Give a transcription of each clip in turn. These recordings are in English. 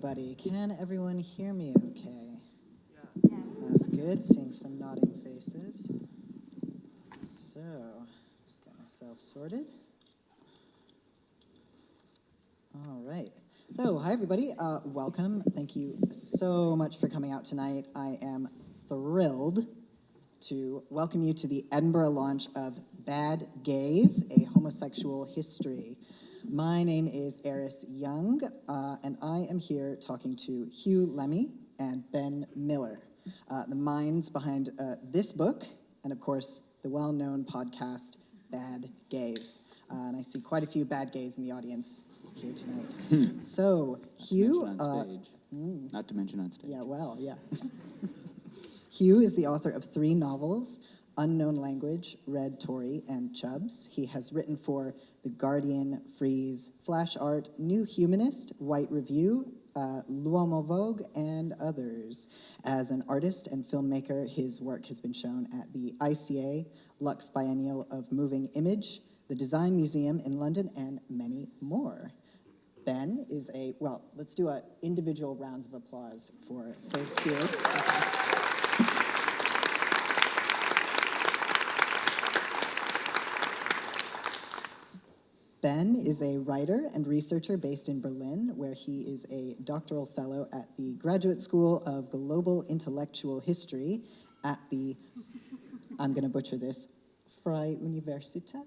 everybody. Can everyone hear me okay? Yeah. That's good. Seeing some nodding faces. So, just get myself sorted. All right. So, hi everybody. Welcome. Thank you so much for coming out tonight. I am thrilled to welcome you to the Edinburgh launch of Bad Gays, A Homosexual History. My name is Eris Young, and I am here talking to Hugh Lemmey and Ben Miller, the minds behind this book, and of course, the well-known podcast, Bad Gays. And I see quite a few bad gays in the audience here tonight. So, Hugh... Not to mention on stage. Yeah, well, yeah. Hugh is the author of 3 novels, Unknown Language, Red Tory, and Chubbs. He has written for The Guardian, Freeze, Flash Art, New Humanist, White Review, L'Uomo Vogue, and others. As an artist and filmmaker, his work has been shown at the ICA, Lux Biennial of Moving Image, the Design Museum in London, and many more. Ben is let's do individual rounds of applause for first Hugh. Ben is a writer and researcher based in Berlin, where he is a doctoral fellow at the Graduate School of Global Intellectual History at the, I'm going to butcher this, Freie Universität.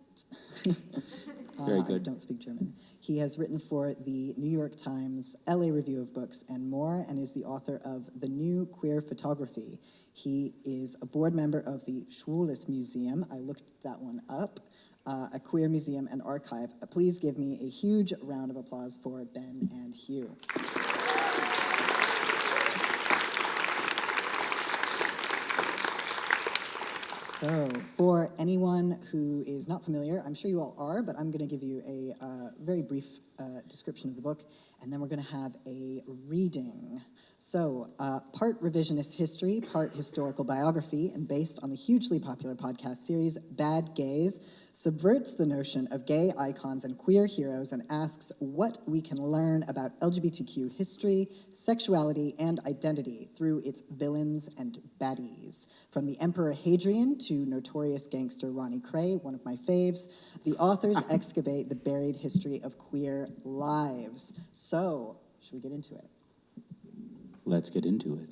Very good. I don't speak German. He has written for the New York Times, LA Review of Books, and more, and is the author of The New Queer Photography. He is a board member of the Schwules Museum. I looked that one up. A queer museum and archive. Please give me a huge round of applause for Ben and Hugh. So, for anyone who is not familiar, I'm sure you all are, but I'm going to give you a very brief description of the book, and then we're going to have a reading. So, part revisionist history, part historical biography, and based on the hugely popular podcast series Bad Gays, subverts the notion of gay icons and queer heroes and asks what we can learn about LGBTQ history, sexuality, and identity through its villains and baddies. From the Emperor Hadrian to notorious gangster Ronnie Cray, one of my faves, the authors excavate the buried history of queer lives. So, should we get into it? Let's get into it.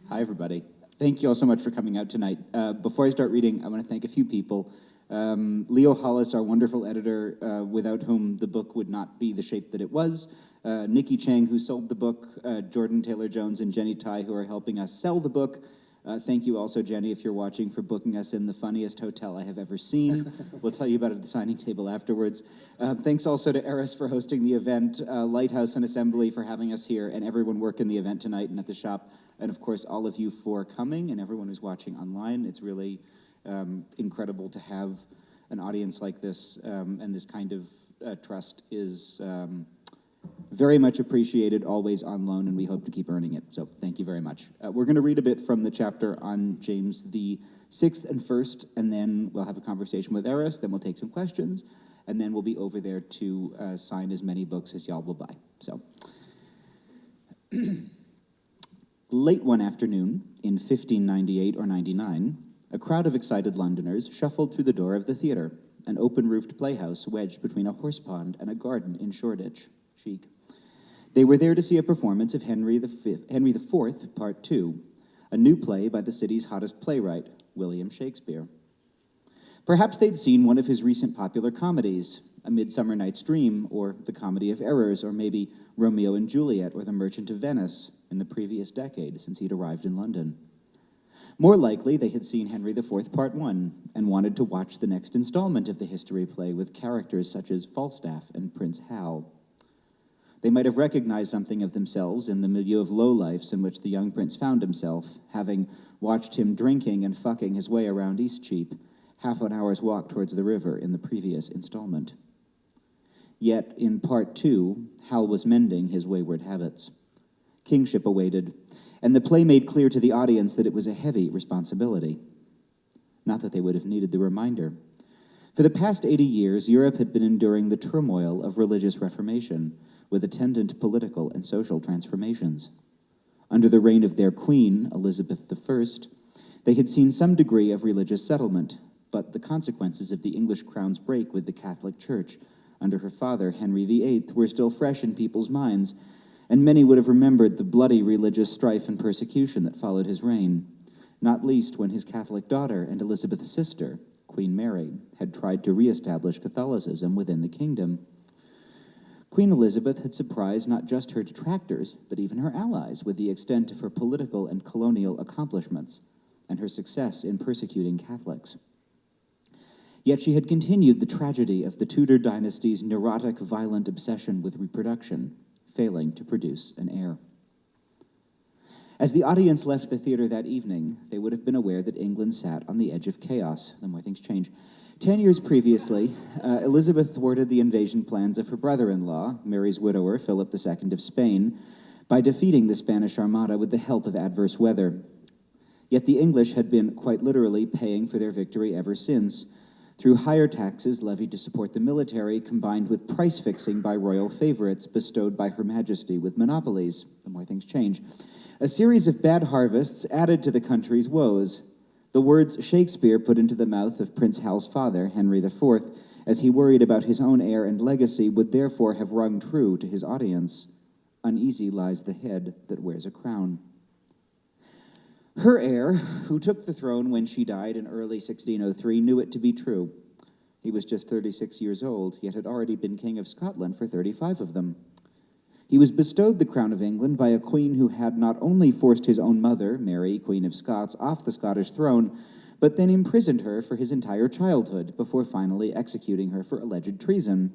Hi, everybody. Thank you all so much for coming out tonight. Before I start reading, I want to thank a few people. Leo Hollis, our wonderful editor, without whom the book would not be the shape that it was. Nikki Chang, who sold the book. Jordan Taylor-Jones and Jenny Tai, who are helping us sell the book. Thank you also, Jenny, if you're watching, for booking us in the funniest hotel I have ever seen. We'll tell you about it at the signing table afterwards. Thanks also to Eris for hosting the event, Lighthouse and Assembly for having us here, and everyone working the event tonight and at the shop. And of course, all of you for coming, and everyone who's watching online. It's really incredible to have an audience like this, and this kind of trust is very much appreciated, always on loan, and we hope to keep earning it. So thank you very much. We're going to read a bit from the chapter on James the 6th and 1st, and then we'll have a conversation with Eris, then we'll take some questions, and then we'll be over there to sign as many books as y'all will buy. So, late one afternoon in 1598 or 99, a crowd of excited Londoners shuffled through the door of the theatre, an open-roofed playhouse wedged between a horse pond and a garden in Shoreditch. Chic. They were there to see a performance of Henry IV, Part 2, a new play by the city's hottest playwright, William Shakespeare. Perhaps they'd seen one of his recent popular comedies, A Midsummer Night's Dream, or The Comedy of Errors, or maybe Romeo and Juliet, or The Merchant of Venice, in the previous decade since he'd arrived in London. More likely, they had seen Henry IV, Part 1, and wanted to watch the next installment of the history play with characters such as Falstaff and Prince Hal. They might have recognized something of themselves in the milieu of lowlifes in which the young prince found himself, having watched him drinking and fucking his way around Eastcheap, half an hour's walk towards the river in the previous installment. Yet, in Part 2, Hal was mending his wayward habits. Kingship awaited, and the play made clear to the audience that it was a heavy responsibility. Not that they would have needed the reminder. For the past 80 years, Europe had been enduring the turmoil of religious reformation, with attendant political and social transformations. Under the reign of their queen, Elizabeth I, they had seen some degree of religious settlement, but the consequences of the English crown's break with the Catholic Church under her father, Henry VIII, were still fresh in people's minds, and many would have remembered the bloody religious strife and persecution that followed his reign, not least when his Catholic daughter and Elizabeth's sister, Queen Mary, had tried to reestablish Catholicism within the kingdom. Queen Elizabeth had surprised not just her detractors, but even her allies with the extent of her political and colonial accomplishments and her success in persecuting Catholics. Yet she had continued the tragedy of the Tudor dynasty's neurotic, violent obsession with reproduction, failing to produce an heir. As the audience left the theater that evening, they would have been aware that England sat on the edge of chaos, the more things change. 10 years previously, Elizabeth thwarted the invasion plans of her brother-in-law, Mary's widower, Philip II of Spain, by defeating the Spanish Armada with the help of adverse weather. Yet the English had been quite literally paying for their victory ever since, through higher taxes levied to support the military, combined with price-fixing by royal favorites bestowed by Her Majesty with monopolies, the more things change. A series of bad harvests added to the country's woes. The words Shakespeare put into the mouth of Prince Hal's father, Henry IV, as he worried about his own heir and legacy, would therefore have rung true to his audience. Uneasy lies the head that wears a crown. Her heir, who took the throne when she died in early 1603, knew it to be true. He was just 36 years old, yet had already been King of Scotland for 35 of them. He was bestowed the crown of England by a queen who had not only forced his own mother, Mary, Queen of Scots, off the Scottish throne, but then imprisoned her for his entire childhood before finally executing her for alleged treason.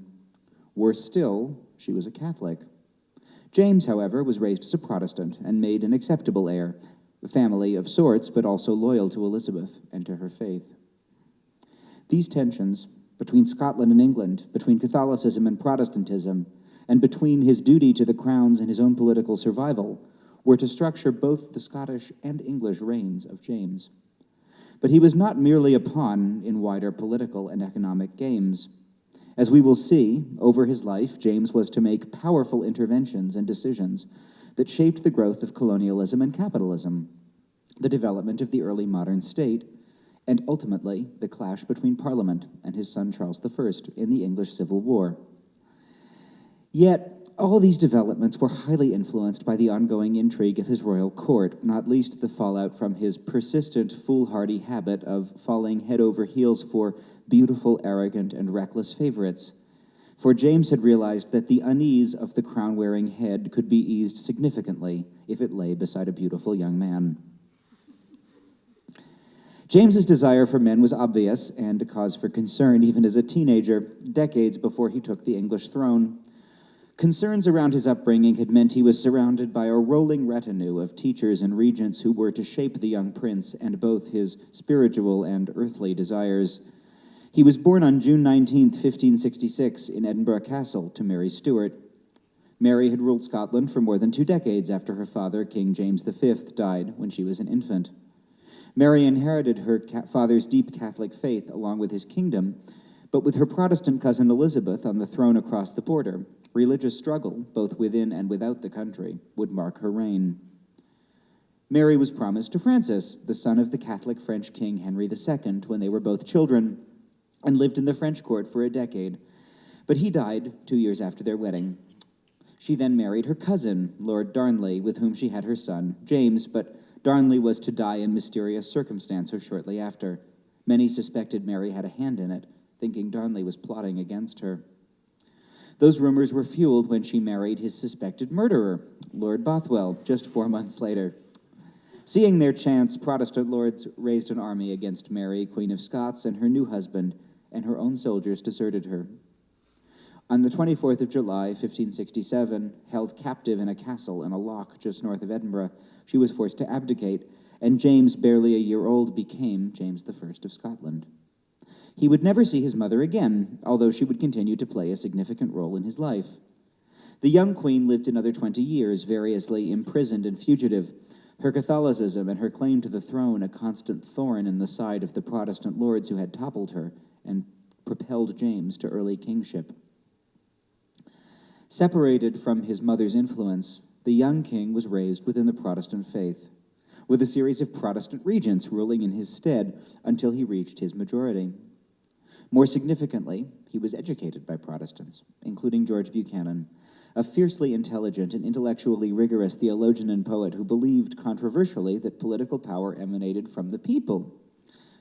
Worse still, she was a Catholic. James, however, was raised as a Protestant and made an acceptable heir, a family of sorts, but also loyal to Elizabeth and to her faith. These tensions between Scotland and England, between Catholicism and Protestantism, and between his duty to the crowns and his own political survival, were to structure both the Scottish and English reigns of James. But he was not merely a pawn in wider political and economic games. As we will see, over his life, James was to make powerful interventions and decisions that shaped the growth of colonialism and capitalism, the development of the early modern state, and ultimately the clash between Parliament and his son Charles I in the English Civil War. Yet, all these developments were highly influenced by the ongoing intrigue of his royal court, not least the fallout from his persistent, foolhardy habit of falling head over heels for beautiful, arrogant, and reckless favorites. For James had realized that the unease of the crown-wearing head could be eased significantly if it lay beside a beautiful young man. James's desire for men was obvious and a cause for concern even as a teenager, decades before he took the English throne. Concerns around his upbringing had meant he was surrounded by a rolling retinue of teachers and regents who were to shape the young prince and both his spiritual and earthly desires. He was born on June 19, 1566, in Edinburgh Castle to Mary Stewart. Mary had ruled Scotland for more than 2 decades after her father, King James V, died when she was an infant. Mary inherited her father's deep Catholic faith along with his kingdom, but with her Protestant cousin Elizabeth on the throne across the border, religious struggle, both within and without the country, would mark her reign. Mary was promised to Francis, the son of the Catholic French King Henry II, when they were both children, and lived in the French court for a decade. But he died 2 years after their wedding. She then married her cousin, Lord Darnley, with whom she had her son, James, but Darnley was to die in mysterious circumstances shortly after. Many suspected Mary had a hand in it, thinking Darnley was plotting against her. Those rumors were fueled when she married his suspected murderer, Lord Bothwell, just 4 months later. Seeing their chance, Protestant lords raised an army against Mary, Queen of Scots, and her new husband, and her own soldiers deserted her. On the 24th of July, 1567, held captive in a castle in a loch just north of Edinburgh, she was forced to abdicate, and James, barely a year old, became James I of Scotland. He would never see his mother again, although she would continue to play a significant role in his life. The young queen lived another 20 years, variously imprisoned and fugitive, her Catholicism and her claim to the throne a constant thorn in the side of the Protestant lords who had toppled her and propelled James to early kingship. Separated from his mother's influence, the young king was raised within the Protestant faith, with a series of Protestant regents ruling in his stead until he reached his majority. More significantly, he was educated by Protestants, including George Buchanan, a fiercely intelligent and intellectually rigorous theologian and poet who believed controversially that political power emanated from the people,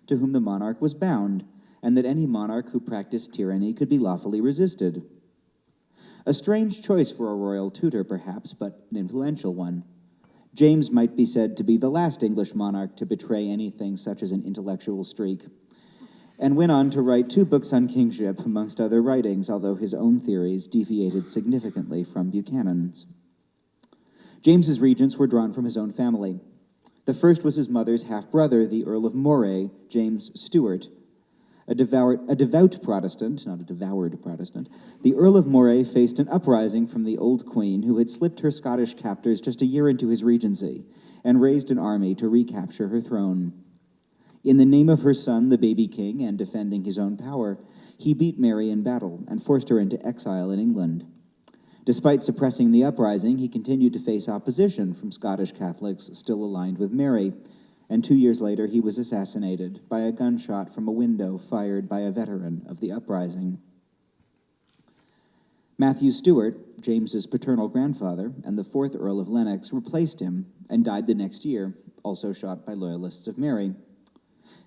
to whom the monarch was bound, and that any monarch who practiced tyranny could be lawfully resisted. A strange choice for a royal tutor, perhaps, but an influential one. James might be said to be the last English monarch to betray anything such as an intellectual streak, and went on to write 2 books on kingship, amongst other writings, although his own theories deviated significantly from Buchanan's. James's regents were drawn from his own family. The first was his mother's half-brother, the Earl of Moray, James Stewart, a devout Protestant, not a devoured Protestant. The Earl of Moray faced an uprising from the old queen, who had slipped her Scottish captors just a year into his regency, and raised an army to recapture her throne. In the name of her son, the baby king, and defending his own power, he beat Mary in battle and forced her into exile in England. Despite suppressing the uprising, he continued to face opposition from Scottish Catholics still aligned with Mary, and 2 years later he was assassinated by a gunshot from a window fired by a veteran of the uprising. Matthew Stewart, James's paternal grandfather, and the 4th Earl of Lennox replaced him and died the next year, also shot by loyalists of Mary.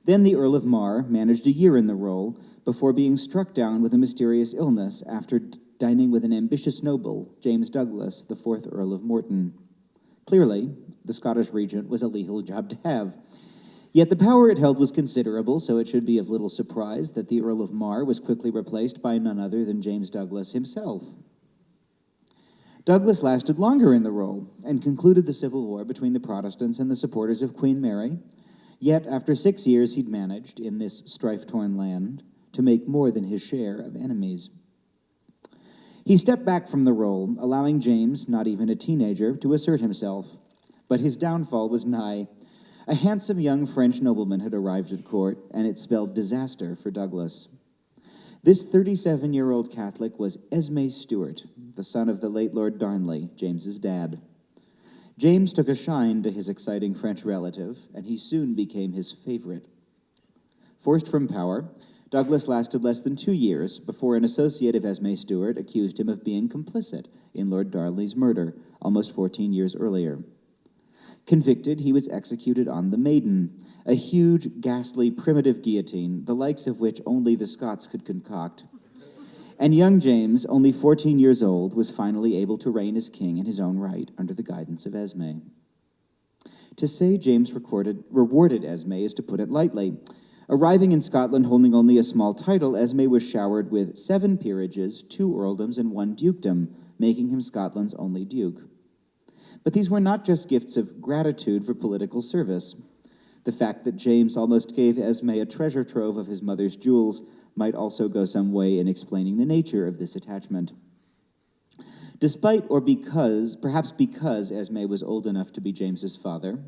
Then the Earl of Mar managed a year in the role before being struck down with a mysterious illness after dining with an ambitious noble, James Douglas, the 4th Earl of Morton. Clearly, the Scottish regent was a lethal job to have. Yet the power it held was considerable, so it should be of little surprise that the Earl of Mar was quickly replaced by none other than James Douglas himself. Douglas lasted longer in the role and concluded the civil war between the Protestants and the supporters of Queen Mary. Yet, after 6 years, he'd managed, in this strife-torn land, to make more than his share of enemies. He stepped back from the role, allowing James, not even a teenager, to assert himself. But his downfall was nigh. A handsome young French nobleman had arrived at court, and it spelled disaster for Douglas. This 37-year-old Catholic was Esme Stewart, the son of the late Lord Darnley, James's dad. James took a shine to his exciting French relative, and he soon became his favorite. Forced from power, Douglas lasted less than 2 years before an associate of Esme Stewart accused him of being complicit in Lord Darnley's murder almost 14 years earlier. Convicted, he was executed on the Maiden, a huge, ghastly, primitive guillotine, the likes of which only the Scots could concoct. And young James, only 14 years old, was finally able to reign as king in his own right under the guidance of Esme. To say James rewarded Esme is to put it lightly. Arriving in Scotland holding only a small title, Esme was showered with 7 peerages, 2 earldoms, and 1 dukedom, making him Scotland's only duke. But these were not just gifts of gratitude for political service. The fact that James almost gave Esme a treasure trove of his mother's jewels might also go some way in explaining the nature of this attachment. Despite or perhaps because Esme was old enough to be James's father,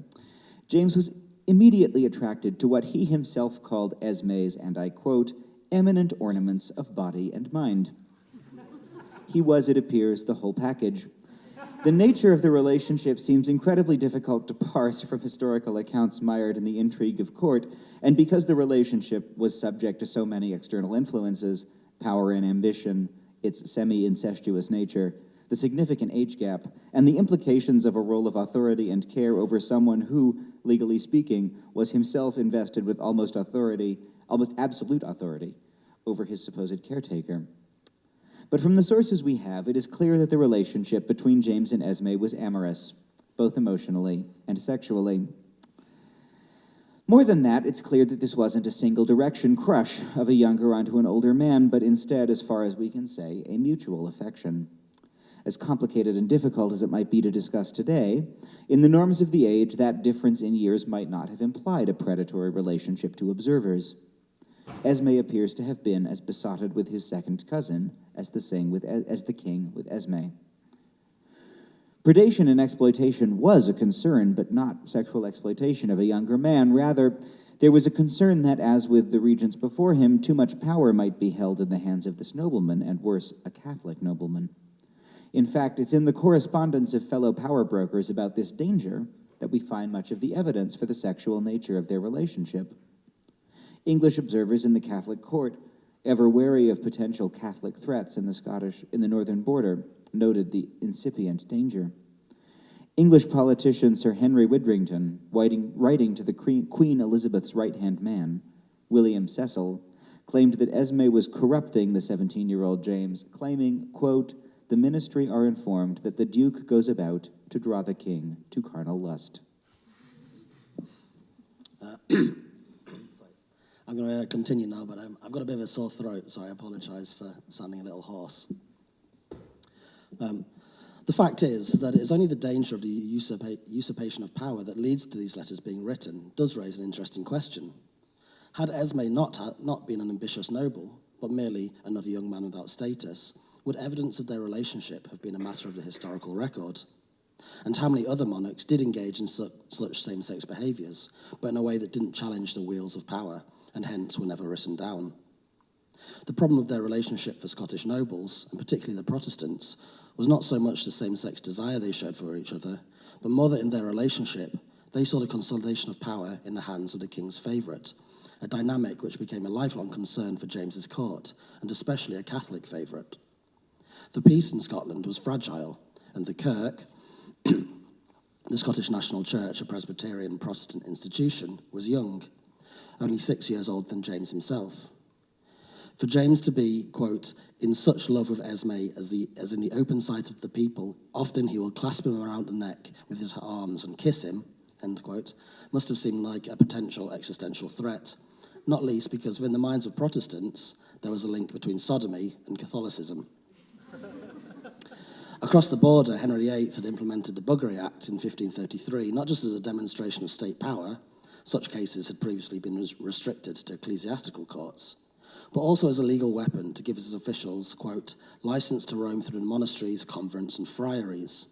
James was immediately attracted to what he himself called Esme's, and I quote, eminent ornaments of body and mind. He was, it appears, the whole package. The nature of the relationship seems incredibly difficult to parse from historical accounts mired in the intrigue of court, and because the relationship was subject to so many external influences, power and ambition, its semi-incestuous nature, the significant age gap, and the implications of a role of authority and care over someone who, legally speaking, was himself invested with almost absolute authority over his supposed caretaker. But from the sources we have, it is clear that the relationship between James and Esme was amorous, both emotionally and sexually. More than that, it's clear that this wasn't a single-direction crush of a younger onto an older man, but instead, as far as we can say, a mutual affection. As complicated and difficult as it might be to discuss today, in the norms of the age, that difference in years might not have implied a predatory relationship to observers. Esme appears to have been as besotted with his second cousin as the king with Esme. Predation and exploitation was a concern, but not sexual exploitation of a younger man. Rather, There was a concern that, as with the regents before him, too much power might be held in the hands of this nobleman, and worse, a Catholic nobleman. In fact, it's in the correspondence of fellow power brokers about this danger that we find much of the evidence for the sexual nature of their relationship. English observers in the Catholic court, ever wary of potential Catholic threats in the northern border, noted the incipient danger. English politician Sir Henry Widdrington, writing to the Queen Elizabeth's right-hand man, William Cecil, claimed that Esme was corrupting the 17-year-old James, claiming, quote, "The ministry are informed that the Duke goes about to draw the king to carnal lust." I'm going to continue now, but I've got a bit of a sore throat, so I apologise for sounding a little hoarse. The fact is that it is only the danger of the usurpation of power that leads to these letters being written does raise an interesting question. Had Esme not been an ambitious noble, but merely another young man without status, would evidence of their relationship have been a matter of the historical record? And how many other monarchs did engage in such same-sex behaviours, but in a way that didn't challenge the wheels of power, and hence were never written down? The problem of their relationship for Scottish nobles, and particularly the Protestants, was not so much the same-sex desire they showed for each other, but more that in their relationship, they saw the consolidation of power in the hands of the king's favourite, a dynamic which became a lifelong concern for James's court, and especially a Catholic favourite. The peace in Scotland was fragile, and the Kirk, the Scottish National Church, a Presbyterian Protestant institution, was young, only 6 years older than James himself. For James to be, quote, "in such love with Esme as in the open sight of the people, often he will clasp him around the neck with his arms and kiss him," end quote, must have seemed like a potential existential threat, not least because in the minds of Protestants, there was a link between sodomy and Catholicism. Across the border, Henry VIII had implemented the Buggery Act in 1533, not just as a demonstration of state power, such cases had previously been restricted to ecclesiastical courts, but also as a legal weapon to give his officials, quote, "license to roam through monasteries, convents, and friaries,"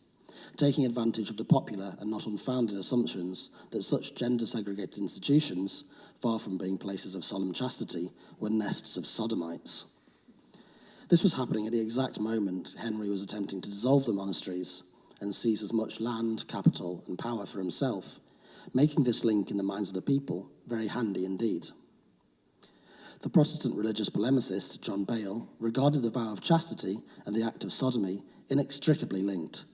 taking advantage of the popular and not unfounded assumptions that such gender-segregated institutions, far from being places of solemn chastity, were nests of sodomites. This was happening at the exact moment Henry was attempting to dissolve the monasteries and seize as much land, capital, and power for himself, making this link in the minds of the people very handy indeed. The Protestant religious polemicist John Bale regarded the vow of chastity and the act of sodomy inextricably linked,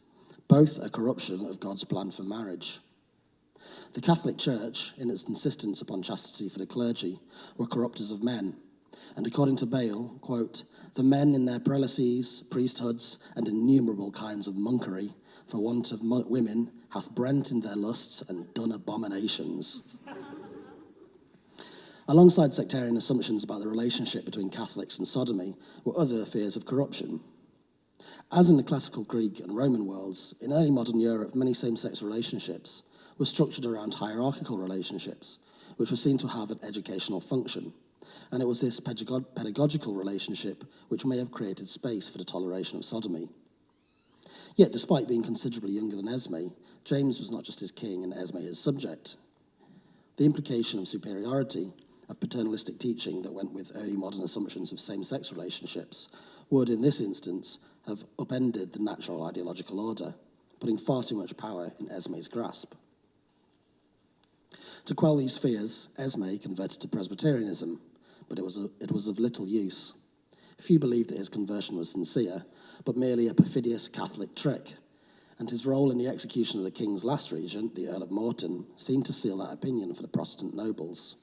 both a corruption of God's plan for marriage. The Catholic Church, in its insistence upon chastity for the clergy, were corrupters of men, and according to Bale, quote, "the men in their prelacies, priesthoods, and innumerable kinds of monkery, for want of women, hath brent in their lusts and done abominations." Alongside sectarian assumptions about the relationship between Catholics and sodomy were other fears of corruption. As in the classical Greek and Roman worlds, in early modern Europe, many same-sex relationships were structured around hierarchical relationships, which were seen to have an educational function. And it was this pedagogical relationship which may have created space for the toleration of sodomy. Yet, despite being considerably younger than Esme, James was not just his king and Esme his subject. The implication of superiority, of paternalistic teaching that went with early modern assumptions of same-sex relationships, would, in this instance, have upended the natural ideological order, putting far too much power in Esme's grasp. To quell these fears, Esme converted to Presbyterianism, but it was of little use. Few believed that his conversion was sincere, but merely a perfidious Catholic trick, and his role in the execution of the king's last regent, the Earl of Morton, seemed to seal that opinion for the Protestant nobles.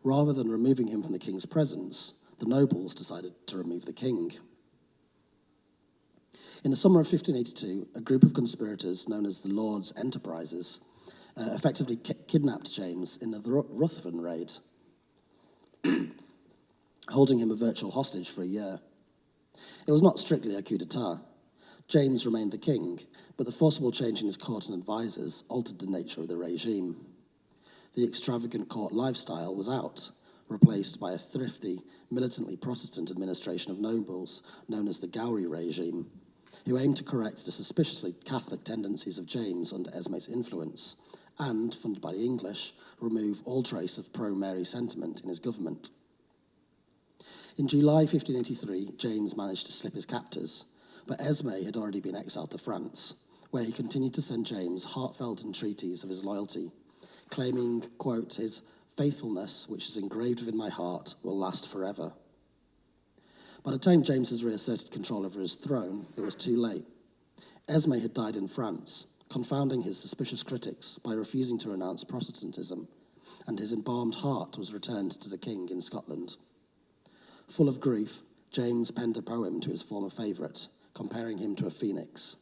Rather than removing him from the king's presence, the nobles decided to remove the king. In the summer of 1582, a group of conspirators known as the Lords' Enterprises effectively kidnapped James in the Ruthven raid, holding him a virtual hostage for a year. It was not strictly a coup d'etat. James remained the king, but the forcible change in his court and advisors altered the nature of the regime. The extravagant court lifestyle was out, replaced by a thrifty, militantly Protestant administration of nobles known as the Gowrie regime, who aimed to correct the suspiciously Catholic tendencies of James under Esme's influence, and, funded by the English, remove all trace of pro-Mary sentiment in his government. In July 1583, James managed to slip his captors, but Esme had already been exiled to France, where he continued to send James heartfelt entreaties of his loyalty, claiming, quote, his faithfulness, which is engraved within my heart, will last forever. By the time James has reasserted control over his throne, it was too late. Esme had died in France, confounding his suspicious critics by refusing to renounce Protestantism, and his embalmed heart was returned to the king in Scotland. Full of grief, James penned a poem to his former favourite, comparing him to a phoenix.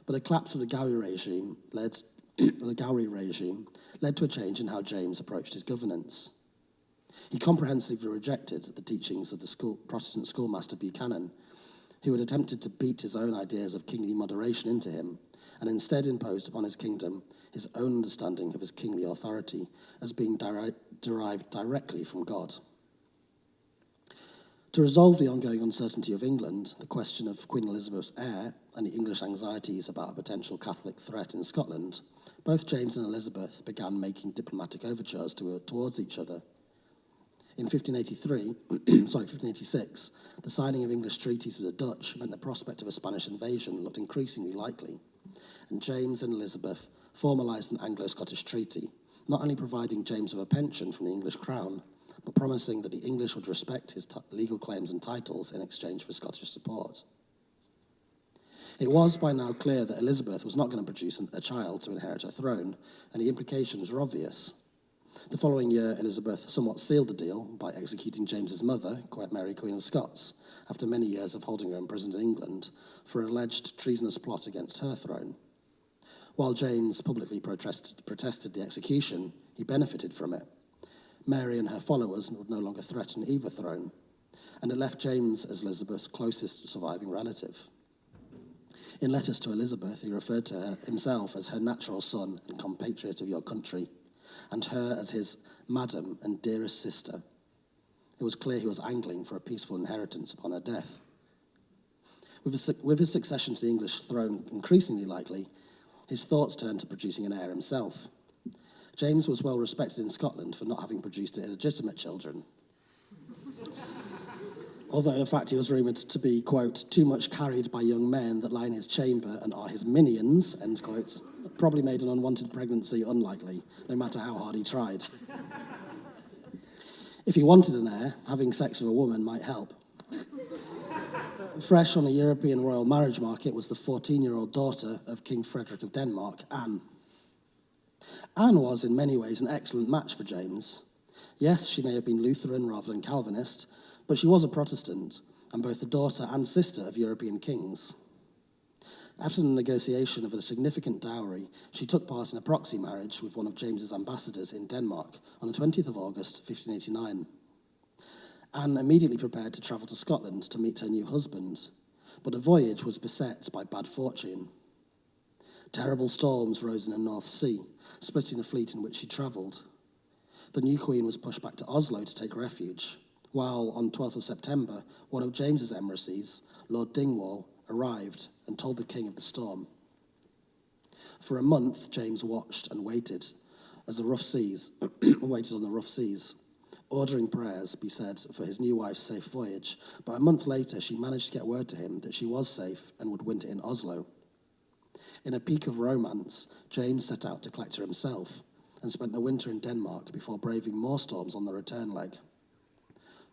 But the collapse of the Gowrie regime led to a change in how James approached his governance. He comprehensively rejected the teachings of the Protestant schoolmaster Buchanan, who had attempted to beat his own ideas of kingly moderation into him, and instead imposed upon his kingdom his own understanding of his kingly authority as being derived directly from God. To resolve the ongoing uncertainty of England, the question of Queen Elizabeth's heir, and the English anxieties about a potential Catholic threat in Scotland, both James and Elizabeth began making diplomatic overtures towards each other. In 1586, the signing of English treaties with the Dutch meant the prospect of a Spanish invasion looked increasingly likely, and James and Elizabeth formalised an Anglo-Scottish treaty, not only providing James with a pension from the English crown, but promising that the English would respect his legal claims and titles in exchange for Scottish support. It was by now clear that Elizabeth was not going to produce a child to inherit her throne, and the implications were obvious. The following year, Elizabeth somewhat sealed the deal by executing James's mother, Mary, Queen of Scots, after many years of holding her imprisoned in England for an alleged treasonous plot against her throne. While James publicly protested the execution, he benefited from it. Mary and her followers would no longer threaten either throne, and it left James as Elizabeth's closest surviving relative. In letters to Elizabeth, he referred to her himself as her natural son and compatriot of your country, and her as his madam and dearest sister. It was clear he was angling for a peaceful inheritance upon her death. With his succession to the English throne increasingly likely, his thoughts turned to producing an heir himself. James was well respected in Scotland for not having produced illegitimate children. Although, in fact, he was rumoured to be, quote, too much carried by young men that lie in his chamber and are his minions, end quote, probably made an unwanted pregnancy unlikely, no matter how hard he tried. If he wanted an heir, having sex with a woman might help. Fresh on the European royal marriage market was the 14-year-old daughter of King Frederick of Denmark, Anne. Anne was, in many ways, an excellent match for James. Yes, she may have been Lutheran rather than Calvinist, but she was a Protestant, and both the daughter and sister of European kings. After the negotiation of a significant dowry, she took part in a proxy marriage with one of James's ambassadors in Denmark on the 20th of August, 1589. Anne immediately prepared to travel to Scotland to meet her new husband, but the voyage was beset by bad fortune. Terrible storms rose in the North Sea, splitting the fleet in which she travelled. The new queen was pushed back to Oslo to take refuge, while on 12th of September, one of James's embassies, Lord Dingwall, arrived and told the king of the storm. For a month, James watched and waited as the rough seas, waited on the rough seas, ordering prayers be said for his new wife's safe voyage, but a month later she managed to get word to him that she was safe and would winter in Oslo. In a peak of romance, James set out to collect her himself and spent the winter in Denmark before braving more storms on the return leg.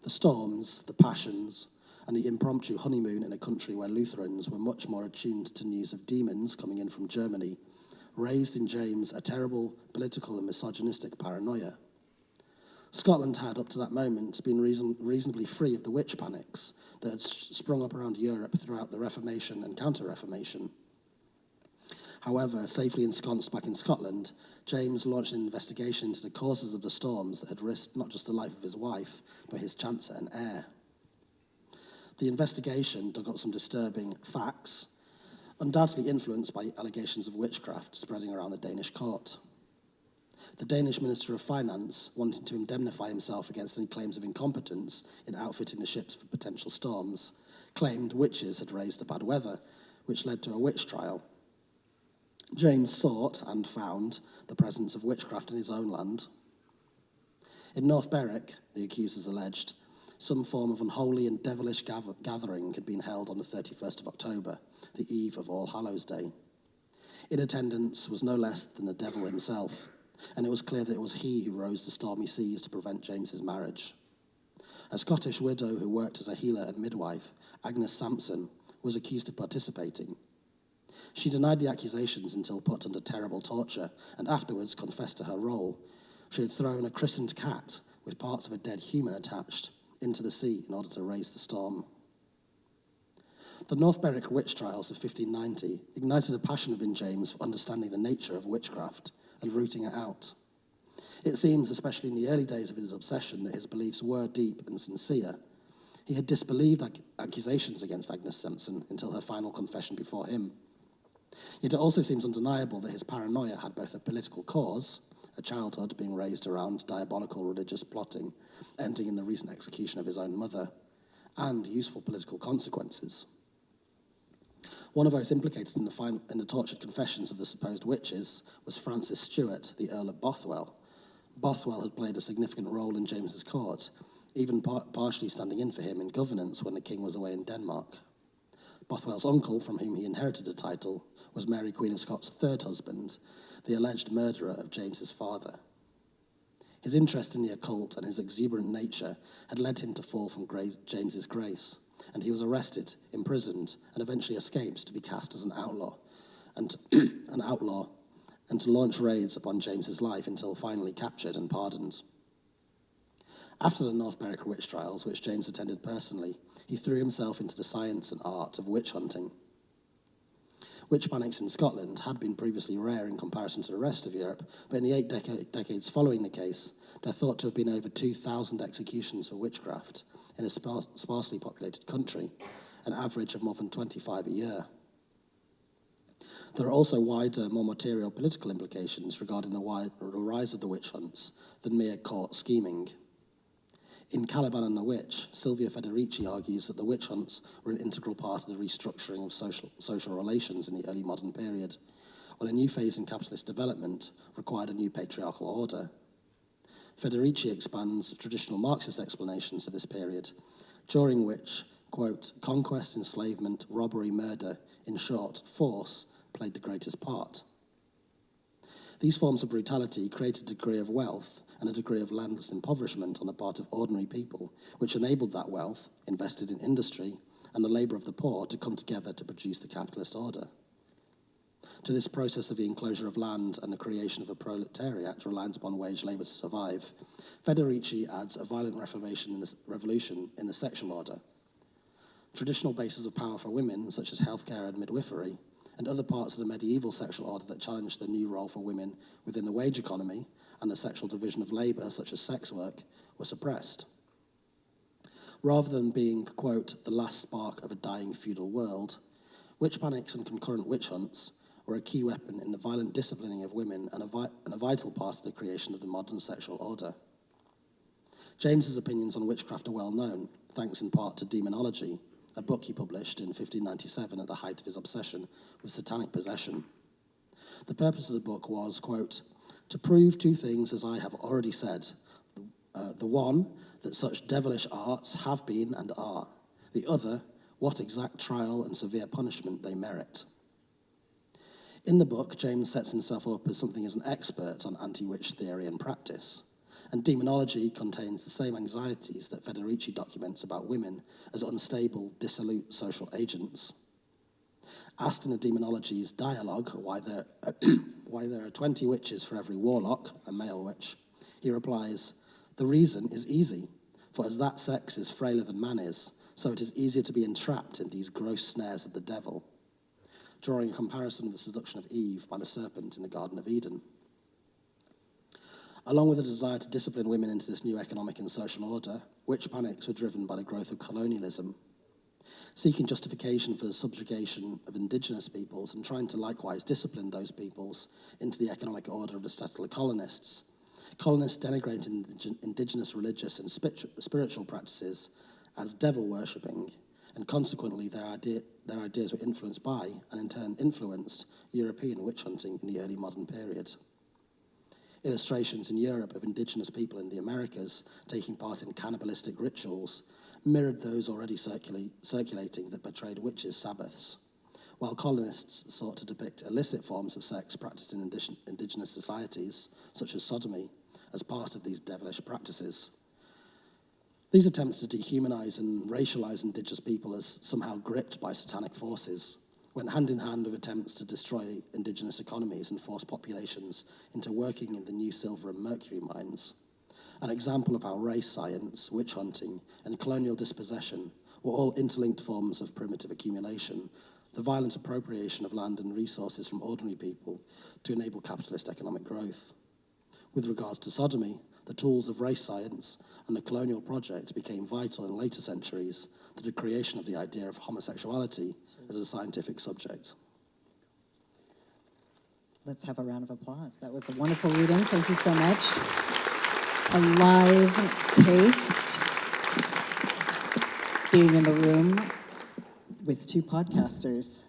The storms, the passions, and the impromptu honeymoon in a country where Lutherans were much more attuned to news of demons coming in from Germany raised in James a terrible political and misogynistic paranoia. Scotland had, up to that moment, been reasonably free of the witch panics that had sprung up around Europe throughout the Reformation and Counter-Reformation. However, safely ensconced back in Scotland, James launched an investigation into the causes of the storms that had risked not just the life of his wife, but his chancer and heir. The investigation dug up some disturbing facts, undoubtedly influenced by allegations of witchcraft spreading around the Danish court. The Danish Minister of Finance, wanting to indemnify himself against any claims of incompetence in outfitting the ships for potential storms, claimed witches had raised the bad weather, which led to a witch trial. James sought and found the presence of witchcraft in his own land. In North Berwick, the accusers alleged, some form of unholy and devilish gathering had been held on the 31st of October, the eve of All Hallows Day. In attendance was no less than the devil himself, and it was clear that it was he who rose the stormy seas to prevent James's marriage. A Scottish widow who worked as a healer and midwife, Agnes Sampson, was accused of participating. She denied the accusations until put under terrible torture, and afterwards confessed to her role. She had thrown a christened cat with parts of a dead human attached into the sea in order to raise the storm. The North Berwick witch trials of 1590 ignited a passion within James for understanding the nature of witchcraft and rooting it out. It seems, especially in the early days of his obsession, that his beliefs were deep and sincere. He had disbelieved accusations against Agnes Sampson until her final confession before him. Yet it also seems undeniable that his paranoia had both a political cause, a childhood being raised around diabolical religious plotting, ending in the recent execution of his own mother, and useful political consequences. One of those implicated in the tortured confessions of the supposed witches was Francis Stewart, the Earl of Bothwell. Bothwell had played a significant role in James's court, even partially standing in for him in governance when the king was away in Denmark. Bothwell's uncle, from whom he inherited the title, was Mary Queen of Scots' third husband, the alleged murderer of James's father. His interest in the occult and his exuberant nature had led him to fall from James's grace, and he was arrested, imprisoned, and eventually escaped to be cast as an outlaw, and to launch raids upon James's life until finally captured and pardoned. After the North Berwick witch trials, which James attended personally, he threw himself into the science and art of witch hunting. Witch panics in Scotland had been previously rare in comparison to the rest of Europe, but in the 8 decades following the case, there are thought to have been over 2,000 executions for witchcraft in a sparsely populated country, an average of more than 25 a year. There are also wider, more material political implications regarding the rise of the witch hunts than mere court scheming. In Caliban and the Witch, Silvia Federici argues that the witch hunts were an integral part of the restructuring of social relations in the early modern period, while a new phase in capitalist development required a new patriarchal order. Federici expands traditional Marxist explanations of this period, during which, quote, conquest, enslavement, robbery, murder, in short, force, played the greatest part. These forms of brutality created a degree of wealth and a degree of landless impoverishment on the part of ordinary people, which enabled that wealth, invested in industry, and the labour of the poor to come together to produce the capitalist order. To this process of the enclosure of land and the creation of a proletariat reliant upon wage labour to survive, Federici adds a violent revolution in the sexual order. Traditional bases of power for women, such as healthcare and midwifery, and other parts of the medieval sexual order that challenged the new role for women within the wage economy and the sexual division of labour, such as sex work, were suppressed. Rather than being, quote, the last spark of a dying feudal world, witch panics and concurrent witch hunts were a key weapon in the violent disciplining of women and a vital part of the creation of the modern sexual order. James's opinions on witchcraft are well known, thanks in part to Demonology, a book he published in 1597 at the height of his obsession with satanic possession. The purpose of the book was, quote, to prove 2 things as I have already said. The one, that such devilish arts have been and are. The other, what exact trial and severe punishment they merit. In the book, James sets himself up as something as an expert on anti-witch theory and practice, and Demonology contains the same anxieties that Federici documents about women as unstable, dissolute social agents. Asked in a Demonology's dialogue why there are 20 witches for every warlock, a male witch, he replies, the reason is easy, for as that sex is frailer than man is, so it is easier to be entrapped in these gross snares of the devil, drawing a comparison of the seduction of Eve by the serpent in the Garden of Eden. Along with a desire to discipline women into this new economic and social order, witch panics were driven by the growth of colonialism. Seeking justification for the subjugation of indigenous peoples and trying to likewise discipline those peoples into the economic order of the settler colonists, colonists denigrated indigenous religious and spiritual practices as devil-worshipping and consequently their ideas were influenced by, and in turn influenced, European witch hunting in the early modern period. Illustrations in Europe of indigenous people in the Americas taking part in cannibalistic rituals mirrored those already circulating that portrayed witches' Sabbaths, while colonists sought to depict illicit forms of sex practiced in indigenous societies, such as sodomy, as part of these devilish practices. These attempts to dehumanize and racialize indigenous people as somehow gripped by satanic forces went hand in hand with attempts to destroy indigenous economies and force populations into working in the new silver and mercury mines. An example of how race science, witch hunting, and colonial dispossession were all interlinked forms of primitive accumulation, the violent appropriation of land and resources from ordinary people to enable capitalist economic growth. With regards to sodomy, the tools of race science and the colonial project became vital in later centuries to the creation of the idea of homosexuality as a scientific subject. Let's have a round of applause. That was a wonderful reading. Thank you so much. A live taste, being in the room with two podcasters.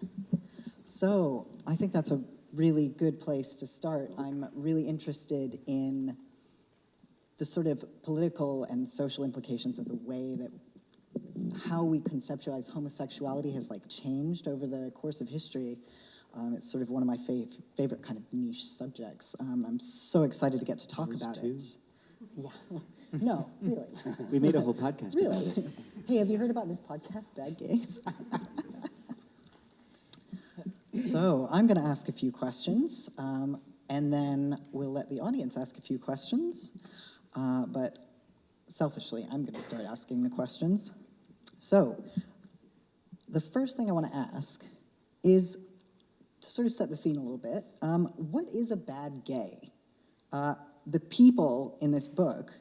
So I think that's a really good place to start. I'm really interested in the sort of political and social implications of the way that how we conceptualize homosexuality has changed over the course of history. It's sort of one of my favorite kind of niche subjects. I'm so excited to get to talk about it. Yeah. No, really. We made a whole podcast about Really? it. Hey, have you heard about this podcast, Bad Gays? So I'm going to ask a few questions, and then we'll let the audience ask a few questions. But selfishly, I'm going to start asking the questions. So the first thing I want to ask is, to sort of set the scene a little bit, what is a bad gay? The people in this book,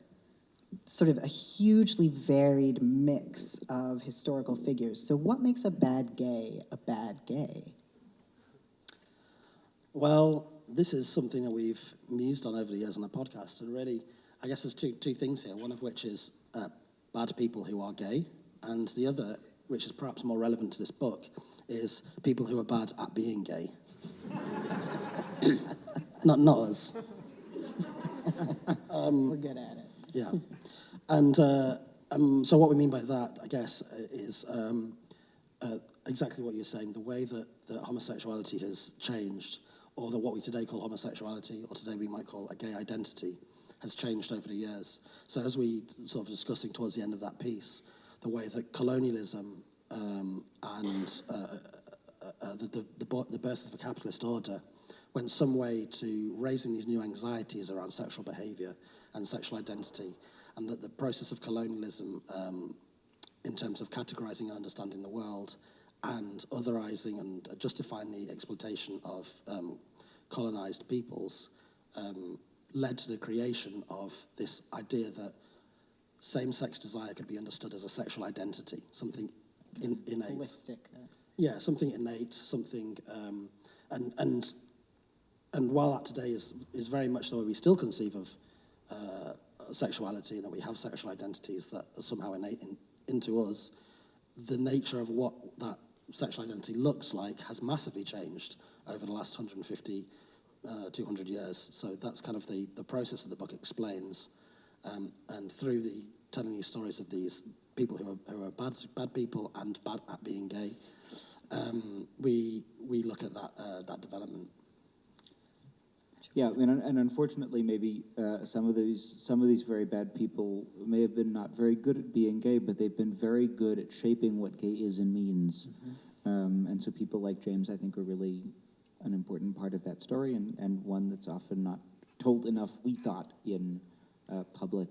sort of a hugely varied mix of historical figures. So what makes a bad gay a bad gay? Well, this is something that we've mused on over the years on the podcast, and really, I guess there's two things here, one of which is bad people who are gay, and the other, which is perhaps more relevant to this book, is people who are bad at being gay. Not us. We're good at it. Yeah. And so what we mean by that, I guess, is exactly what you're saying, the way that homosexuality has changed, or that what we today call homosexuality, or today we might call a gay identity, has changed over the years. So as we sort of discussing towards the end of that piece, the way that colonialism and the birth of the capitalist order went some way to raising these new anxieties around sexual behaviour and sexual identity, and that the process of colonialism in terms of categorising and understanding the world and otherising and justifying the exploitation of colonised peoples led to the creation of this idea that same-sex desire could be understood as a sexual identity, something innate. Holistic. Yeah, something innate, something, and while that today is very much the way we still conceive of sexuality, and that we have sexual identities that are somehow innate into us, the nature of what that sexual identity looks like has massively changed over the last 150, 200 years. So that's kind of the process that the book explains, and through the telling these stories of these people who are bad people and bad at being gay, we look at that development. Yeah, and unfortunately, maybe some of these very bad people may have been not very good at being gay, but they've been very good at shaping what gay is and means. Mm-hmm. And so people like James, I think, are really an important part of that story, and one that's often not told enough, we thought, in public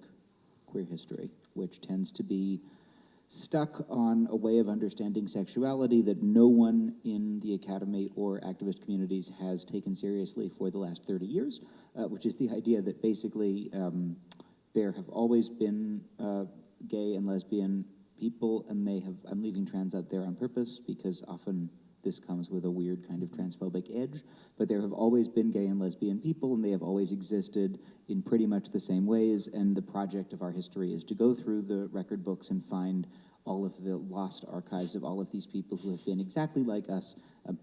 queer history, which tends to be stuck on a way of understanding sexuality that no one in the academy or activist communities has taken seriously for the last 30 years, which is the idea that basically there have always been gay and lesbian people, and I'm leaving trans out there on purpose because often this comes with a weird kind of transphobic edge, but there have always been gay and lesbian people, and they have always existed in pretty much the same ways, and the project of our history is to go through the record books and find all of the lost archives of all of these people who have been exactly like us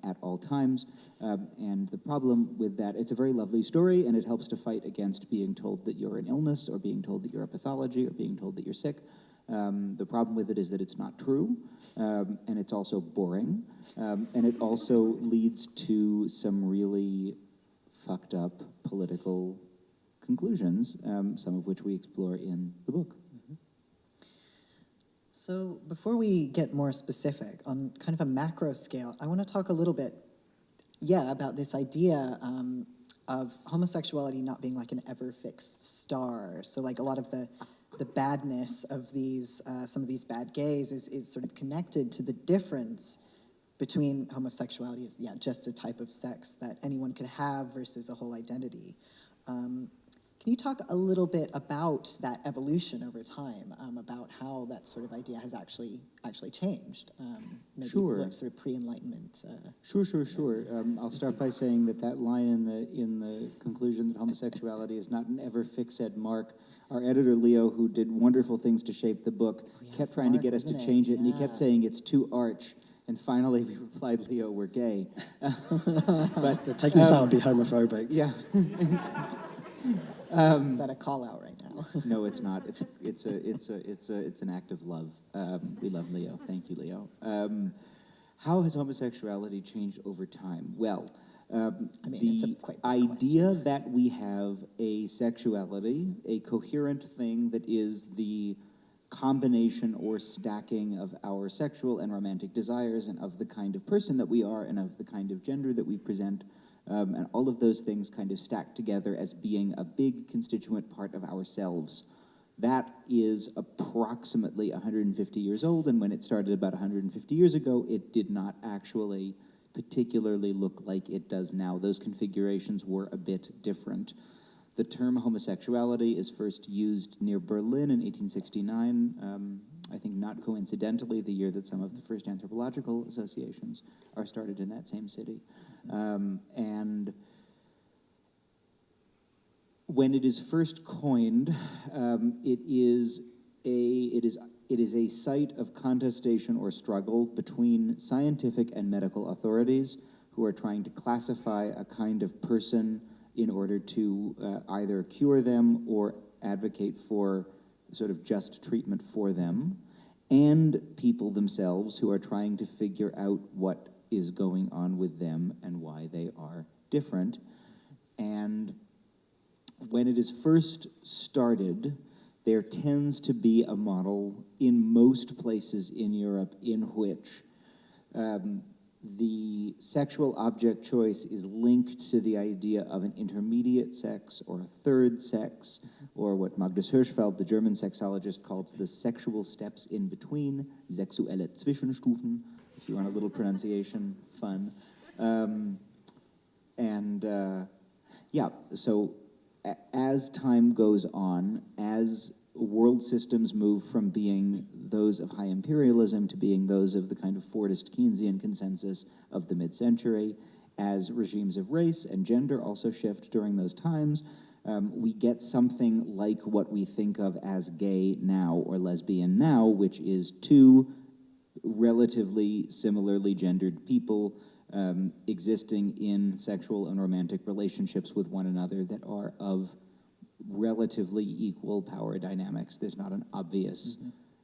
at all times. And the problem with that, it's a very lovely story, and it helps to fight against being told that you're an illness, or being told that you're a pathology, or being told that you're sick. The problem with it is that it's not true, and it's also boring, and it also leads to some really fucked up political conclusions, some of which we explore in the book. So before we get more specific on kind of a macro scale, I want to talk a little bit, about this idea of homosexuality not being like an ever-fixed star. So like a lot of the badness of these, some of these bad gays is sort of connected to the difference between homosexuality as, just a type of sex that anyone could have versus a whole identity. Can you talk a little bit about that evolution over time, about how that sort of idea has actually changed? Maybe Sure. Like sort of pre-Enlightenment. Sure. I'll start by saying that line in the conclusion that homosexuality is not an ever fixed mark. Our editor Leo, who did wonderful things to shape the book, kept trying to get us to change it, and he kept saying it's too arch. And finally, we replied, Leo, we're gay. But Taking this out would be homophobic. yeah. Is that a call out right now? No, it's not. It's an act of love. We love Leo. Thank you, Leo. How has homosexuality changed over time? Well, it's a quite big idea that we have a sexuality, a coherent thing that is the combination or stacking of our sexual and romantic desires and of the kind of person that we are and of the kind of gender that we present, and all of those things kind of stacked together as being a big constituent part of ourselves. That is approximately 150 years old, and when it started about 150 years ago, it did not actually particularly look like it does now. Those configurations were a bit different. The term homosexuality is first used near Berlin in 1869, I think not coincidentally the year that some of the first anthropological associations are started in that same city. And when it is first coined, it is a site of contestation or struggle between scientific and medical authorities who are trying to classify a kind of person in order to either cure them or advocate for sort of just treatment for them, and people themselves who are trying to figure out what is going on with them and why they are different. And when it is first started, there tends to be a model in most places in Europe in which the sexual object choice is linked to the idea of an intermediate sex or a third sex, or what Magnus Hirschfeld, the German sexologist, calls the sexual steps in between, sexuelle Zwischenstufen, if you want a little pronunciation fun. So as time goes on, as world systems move from being those of high imperialism to being those of the kind of Fordist Keynesian consensus of the mid-century, as regimes of race and gender also shift during those times, we get something like what we think of as gay now or lesbian now, which is two relatively similarly gendered people existing in sexual and romantic relationships with one another that are of relatively equal power dynamics. There's not an obvious,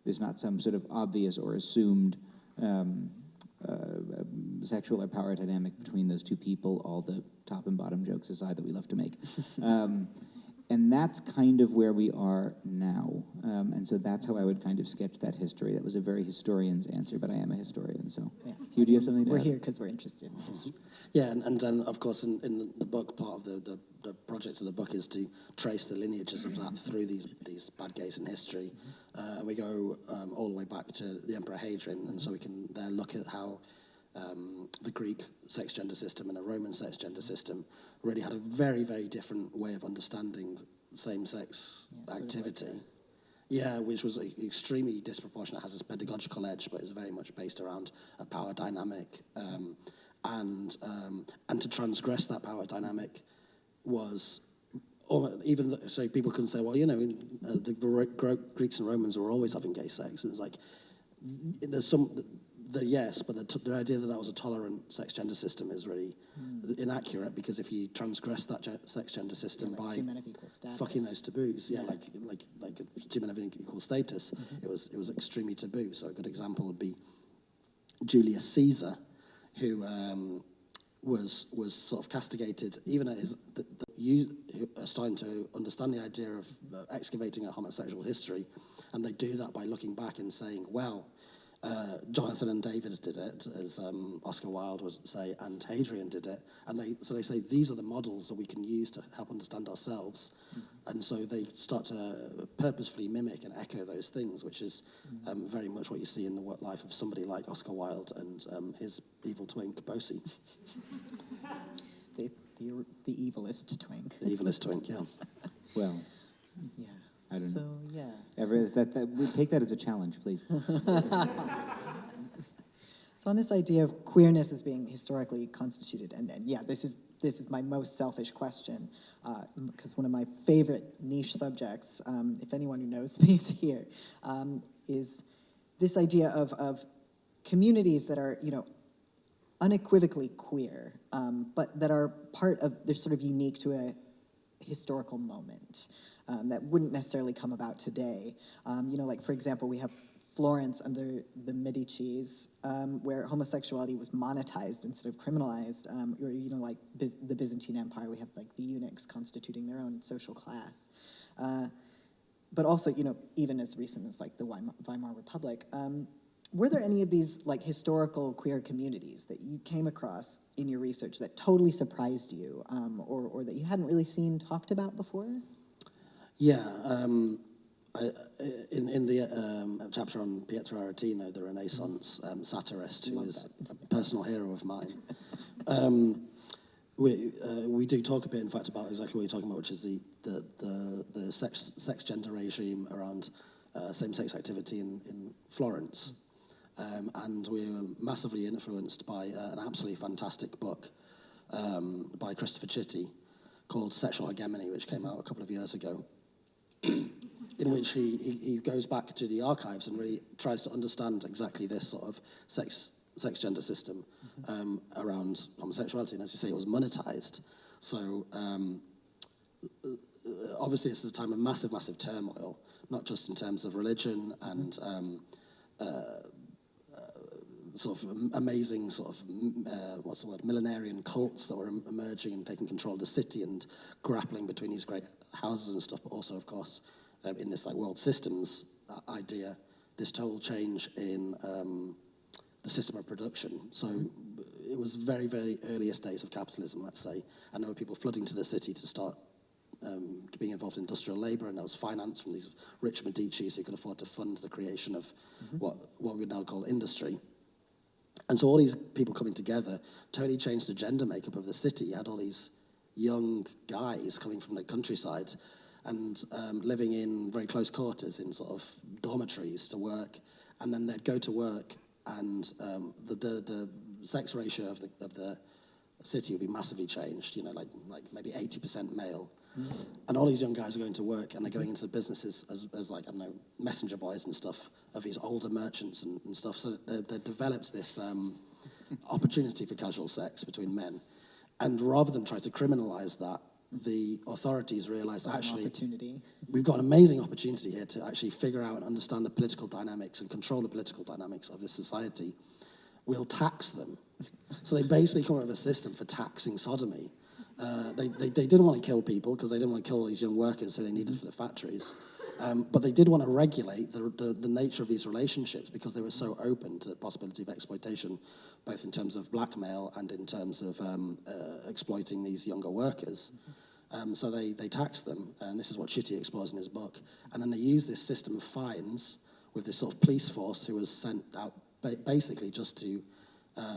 there's not some sort of obvious or assumed sexual or power dynamic between those two people, all the top and bottom jokes aside that we love to make. And that's kind of where we are now. And so that's how I would kind of sketch that history. That was a very historian's answer, but I am a historian, so. Yeah. Hugh, do you have something to We're add? here because we're interested in history. Yeah, and of course in the book, part of the project of the book is to trace the lineages of that through these bad gays in history. And we go all the way back to the Emperor Hadrian, and so we can there look at how the Greek sex gender system and the Roman sex gender system really had a very, very different way of understanding same-sex activity. Yeah, which was extremely disproportionate, has this pedagogical edge, but is very much based around a power dynamic. And to transgress that power dynamic was, so people can say, well, the Greeks and Romans were always having gay sex. And it's like, there's yes, but the idea that was a tolerant sex-gender system is really inaccurate, because if you transgress that sex-gender system by two men of equal status. fucking those taboos, like two men of equal status, it was extremely taboo. So a good example would be Julius Caesar, who was sort of castigated, even at his who are starting to understand the idea of excavating a homosexual history, and they do that by looking back and saying, well, Jonathan and David did it, as Oscar Wilde would say, and Hadrian did it, and they say these are the models that we can use to help understand ourselves, and so they start to purposefully mimic and echo those things, which is very much what you see in the work life of somebody like Oscar Wilde and his evil twink Bosie. The evilest twink. The evilest twink, yeah. Well, Yeah. I don't know. So, yeah. We take that as a challenge, please. So on this idea of queerness as being historically constituted, and yeah, this is my most selfish question, because one of my favorite niche subjects, if anyone who knows me is here, is this idea of communities that are, unequivocally queer, but that are they're sort of unique to a historical moment. That wouldn't necessarily come about today. Like, for example, we have Florence under the Medicis, where homosexuality was monetized instead of criminalized. Or, like the Byzantine Empire, we have like the eunuchs constituting their own social class. But also, even as recent as like the Weimar Republic, were there any of these like historical queer communities that you came across in your research that totally surprised you, or that you hadn't really seen talked about before? Yeah, in the chapter on Pietro Aretino, the Renaissance satirist, who is a personal hero of mine, we do talk a bit, in fact, about exactly what you're talking about, which is the sex gender regime around same-sex activity in Florence, and we were massively influenced by an absolutely fantastic book by Christopher Chitty called Sexual Hegemony, which came out a couple of years ago. In which he goes back to the archives and really tries to understand exactly this sort of sex-gender system around homosexuality. And as you say, it was monetized. So obviously this is a time of massive, massive turmoil, not just in terms of religion and sort of amazing sort of, millenarian cults that were emerging and taking control of the city and grappling between these great houses and stuff, but also, of course, in this like world systems idea, this total change in the system of production. So it was very, very earliest days of capitalism, let's say, and there were people flooding to the city to start being involved in industrial labour, and there was finance from these rich Medicis who could afford to fund the creation of what we would now call industry. And so all these people coming together totally changed the gender makeup of the city. You had all these young guys coming from the countryside and living in very close quarters in sort of dormitories to work, and then they'd go to work, and the sex ratio of the city would be massively changed. Like maybe 80% male. And all these young guys are going to work, and they're going into businesses as like, I don't know, messenger boys and stuff of these older merchants and stuff. So they developed this opportunity for casual sex between men. And rather than try to criminalize that, the authorities realized actually we've got an amazing opportunity here to actually figure out and understand the political dynamics and control the political dynamics of this society. We'll tax them. So they basically come up with a system for taxing sodomy. They didn't want to kill people because they didn't want to kill all these young workers who they needed for the factories. But they did want to regulate the nature of these relationships because they were so open to the possibility of exploitation, both in terms of blackmail and in terms of exploiting these younger workers. So they taxed them, and this is what Chitty explores in his book. And then they used this system of fines with this sort of police force who was sent out basically just to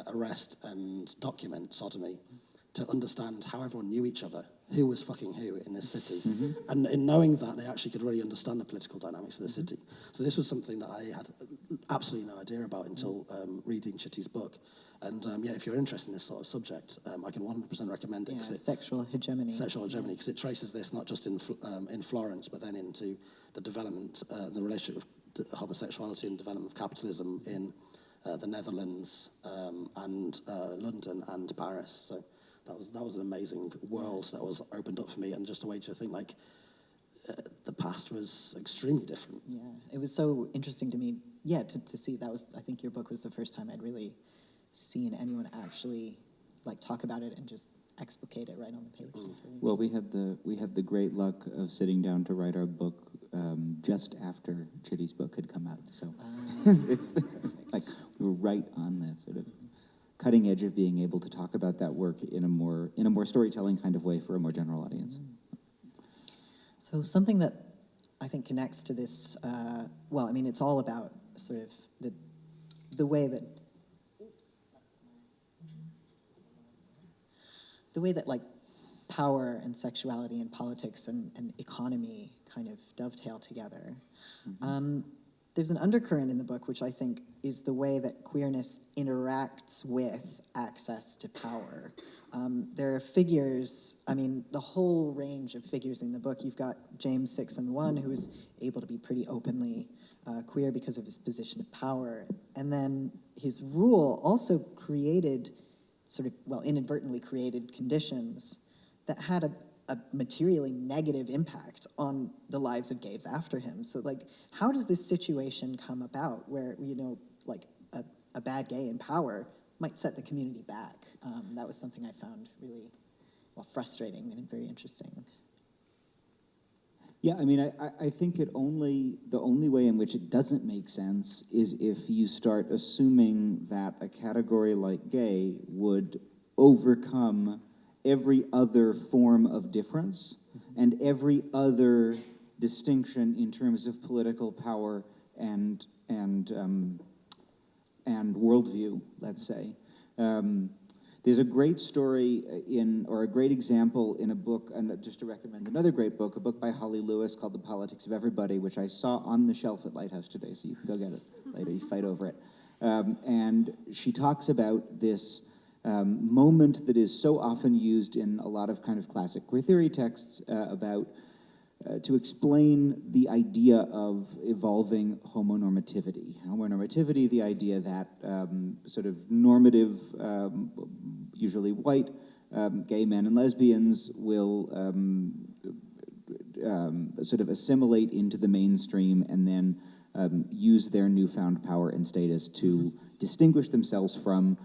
arrest and document sodomy, to understand how everyone knew each other, who was fucking who in this city. And in knowing that, they actually could really understand the political dynamics of the city. So this was something that I had absolutely no idea about until reading Chitty's book. And if you're interested in this sort of subject, I can 100% recommend it. Yeah, sexual hegemony. Sexual hegemony, because it traces this not just in Florence, but then into the development, the relationship homosexuality and development of capitalism in the Netherlands and London and Paris. So that was an amazing world that was opened up for me, and just a way to think like the past was extremely different. Yeah, it was so interesting to me. Yeah, to see that was, I think your book was the first time I'd really seen anyone actually like talk about it and just explicate it right on the page. Well, we had the great luck of sitting down to write our book just after Chitty's book had come out. So it's like we were right on the sort of cutting edge of being able to talk about that work in a more storytelling kind of way for a more general audience. So something that I think connects to this, well, I mean, it's all about sort of the way that, like power and sexuality and politics and economy kind of dovetail together. There's an undercurrent in the book, which I think is the way that queerness interacts with access to power. There are figures, I mean, the whole range of figures in the book. You've got James 6 and 1, who is able to be pretty openly queer because of his position of power. And then his rule also created sort of, well, inadvertently created conditions that had a materially negative impact on the lives of gays after him. So, like, how does this situation come about where, you know, like a bad gay in power might set the community back? That was something I found really, well, frustrating and very interesting. Yeah, I mean, I think the only way in which it doesn't make sense is if you start assuming that a category like gay would overcome every other form of difference and every other distinction in terms of political power and worldview, let's say. There's a great story or a great example in a book, and just to recommend another great book, a book by Holly Lewis called The Politics of Everybody, which I saw on the shelf at Lighthouse today, so you can go get it later, you fight over it. And she talks about this moment that is so often used in a lot of kind of classic queer theory texts to explain the idea of evolving homonormativity. Homonormativity, the idea that sort of normative, usually white, gay men and lesbians will sort of assimilate into the mainstream and then use their newfound power and status to distinguish themselves from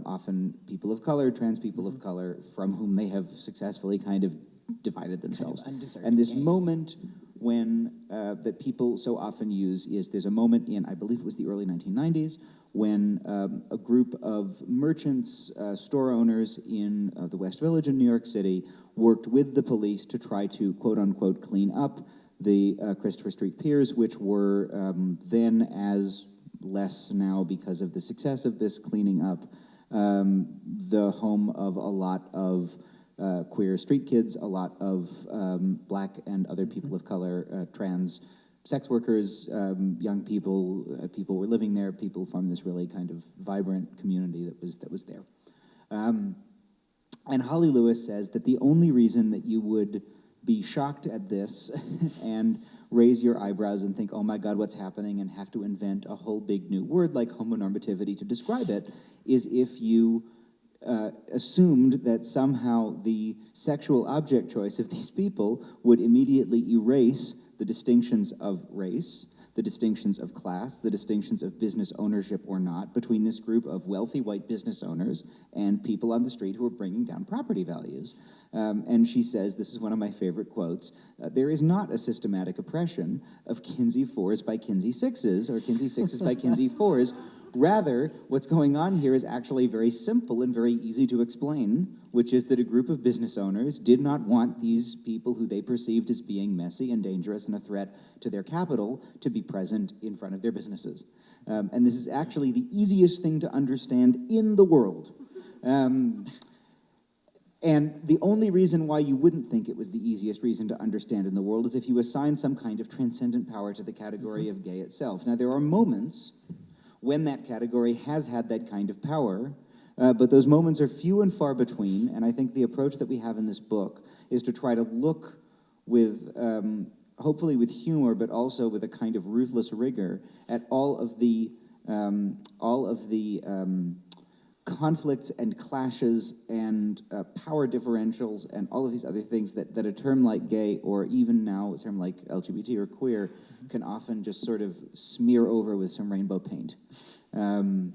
often people of color, trans people of color, from whom they have successfully kind of divided themselves. Kind of and this gays. moment when that people so often use is there's a moment in, I believe it was the early 1990s, when a group of merchants, store owners in the West Village in New York City worked with the police to try to, quote unquote, clean up the Christopher Street piers, which were then, as less now because of the success of this cleaning up, the home of a lot of queer street kids, a lot of black and other people of color, trans sex workers, young people, people were living there, people from this really kind of vibrant community that was there. And Holly Lewis says that the only reason that you would be shocked at this and raise your eyebrows and think, oh my God, what's happening, and have to invent a whole big new word like homonormativity to describe it, is if you assumed that somehow the sexual object choice of these people would immediately erase the distinctions of race, the distinctions of class, the distinctions of business ownership or not between this group of wealthy white business owners and people on the street who are bringing down property values. And she says, this is one of my favorite quotes, there is not a systematic oppression of Kinsey 4s by Kinsey 6s or Kinsey 6s by Kinsey 4s. Rather, what's going on here is actually very simple and very easy to explain, which is that a group of business owners did not want these people who they perceived as being messy and dangerous and a threat to their capital to be present in front of their businesses. And this is actually the easiest thing to understand in the world. And the only reason why you wouldn't think it was the easiest reason to understand in the world is if you assign some kind of transcendent power to the category of gay itself. Now, there are moments when that category has had that kind of power, but those moments are few and far between, and I think the approach that we have in this book is to try to look with hopefully with humor, but also with a kind of ruthless rigor at all of the conflicts and clashes and power differentials and all of these other things that a term like gay, or even now a term like LGBT or queer, can often just sort of smear over with some rainbow paint. And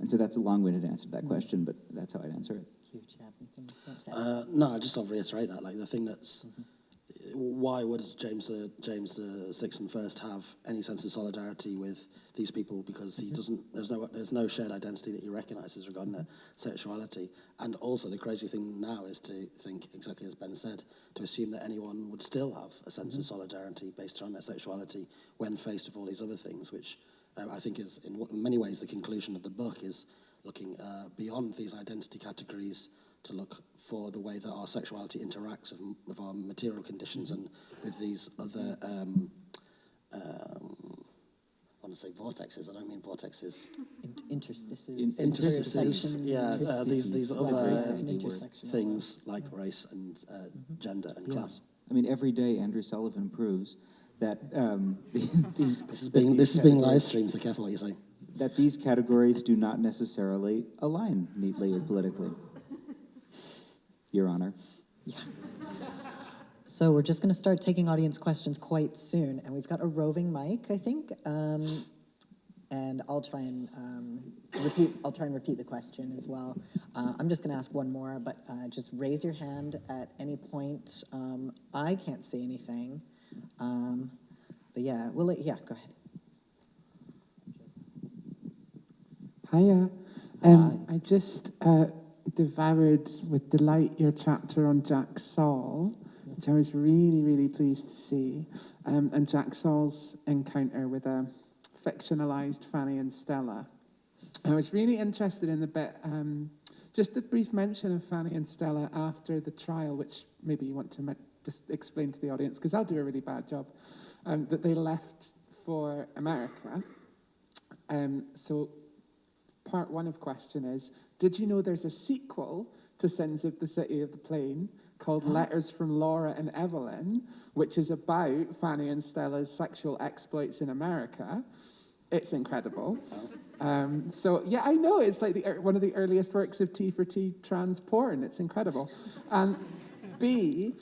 so that's a long-winded answer to that question, but that's how I'd answer it. Huge, anything you want to add? No, I just sort of reiterate that. Like the thing that's why would James VI and First have any sense of solidarity with these people? Because he doesn't. There's no shared identity that he recognises regarding their sexuality. And also, the crazy thing now is to think exactly as Ben said, to assume that anyone would still have a sense of solidarity based on their sexuality when faced with all these other things, which I think is in many ways the conclusion of the book is looking beyond these identity categories to look for the way that our sexuality interacts with our material conditions and with these other, I want to say vortexes, I don't mean vortexes. Interstices. Interstices, yeah, these other It's an intersection. things like race and gender and class. I mean, every day Andrew Sullivan proves that This is being live streamed, so careful what you say. that these categories do not necessarily align neatly or politically. Your Honor. Yeah. So we're just going to start taking audience questions quite soon, and we've got a roving mic, I think, and I'll try and repeat the question as well. I'm just going to ask one more, but just raise your hand at any point. I can't see anything, but yeah, go ahead. Hiya. I just devoured with delight your chapter on Jack Saul, which I was really, really pleased to see, and Jack Saul's encounter with a fictionalized Fanny and Stella. I was really interested in the bit, just a brief mention of Fanny and Stella after the trial, which maybe you want to just explain to the audience, because I'll do a really bad job, that they left for America. So part one of question is, did you know there's a sequel to Sins of the City of the Plain called Letters from Laura and Evelyn, which is about Fanny and Stella's sexual exploits in America? It's incredible. So yeah, I know, it's like one of the earliest works of T for T trans porn. It's incredible. And B,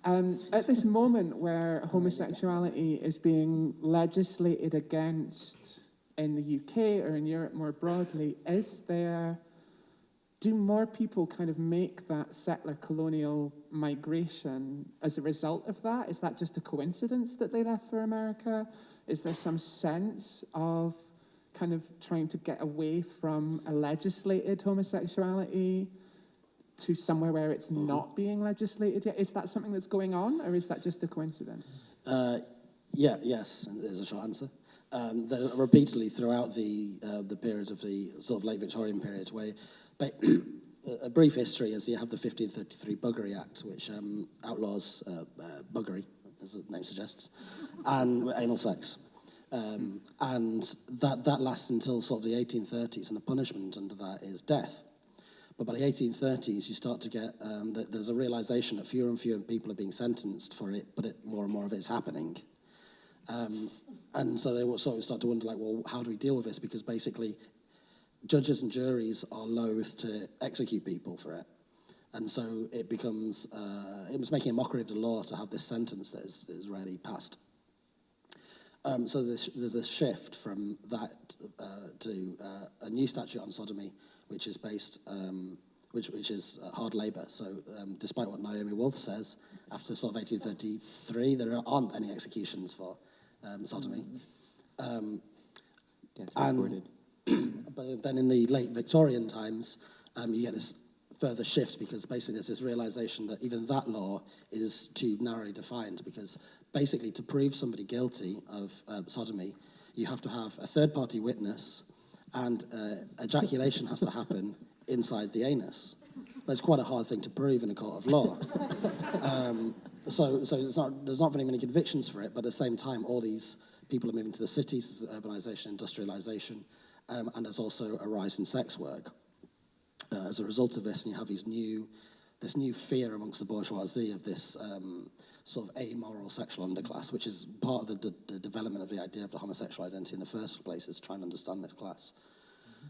at this moment where homosexuality is being legislated against in the UK or in Europe more broadly, do more people kind of make that settler colonial migration as a result of that? Is that just a coincidence that they left for America? Is there some sense of kind of trying to get away from a legislated homosexuality to somewhere where it's not being legislated yet? Is that something that's going on, or is that just a coincidence? Yes, is a short answer. There repeatedly throughout the period of the sort of late Victorian period, where a brief history is you have the 1533 Buggery Act, which outlaws buggery, as the name suggests, and anal sex. And that lasts until sort of the 1830s, and the punishment under that is death. But by the 1830s, you start to get, there's a realization that fewer and fewer people are being sentenced for it, but more and more of it's happening. And so they will sort of start to wonder, like, well, how do we deal with this? Because basically, judges and juries are loath to execute people for it. And so it becomes, it was making a mockery of the law to have this sentence that is rarely passed. So there's a shift from that to a new statute on sodomy, which is based, which is hard labour. So despite what Naomi Wolf says, after sort of 1833, there aren't any executions for sodomy. But then in the late Victorian times, you get this further shift, because basically there's this realization that even that law is too narrowly defined, because basically to prove somebody guilty of sodomy, you have to have a third-party witness, and ejaculation has to happen inside the anus. But it's quite a hard thing to prove in a court of law. So there's not very many convictions for it, but at the same time, all these people are moving to the cities, urbanization, industrialization, and there's also a rise in sex work. As a result of this, and you have this new fear amongst the bourgeoisie of this sort of amoral sexual underclass, which is part of the development of the idea of the homosexual identity in the first place, is trying to understand this class.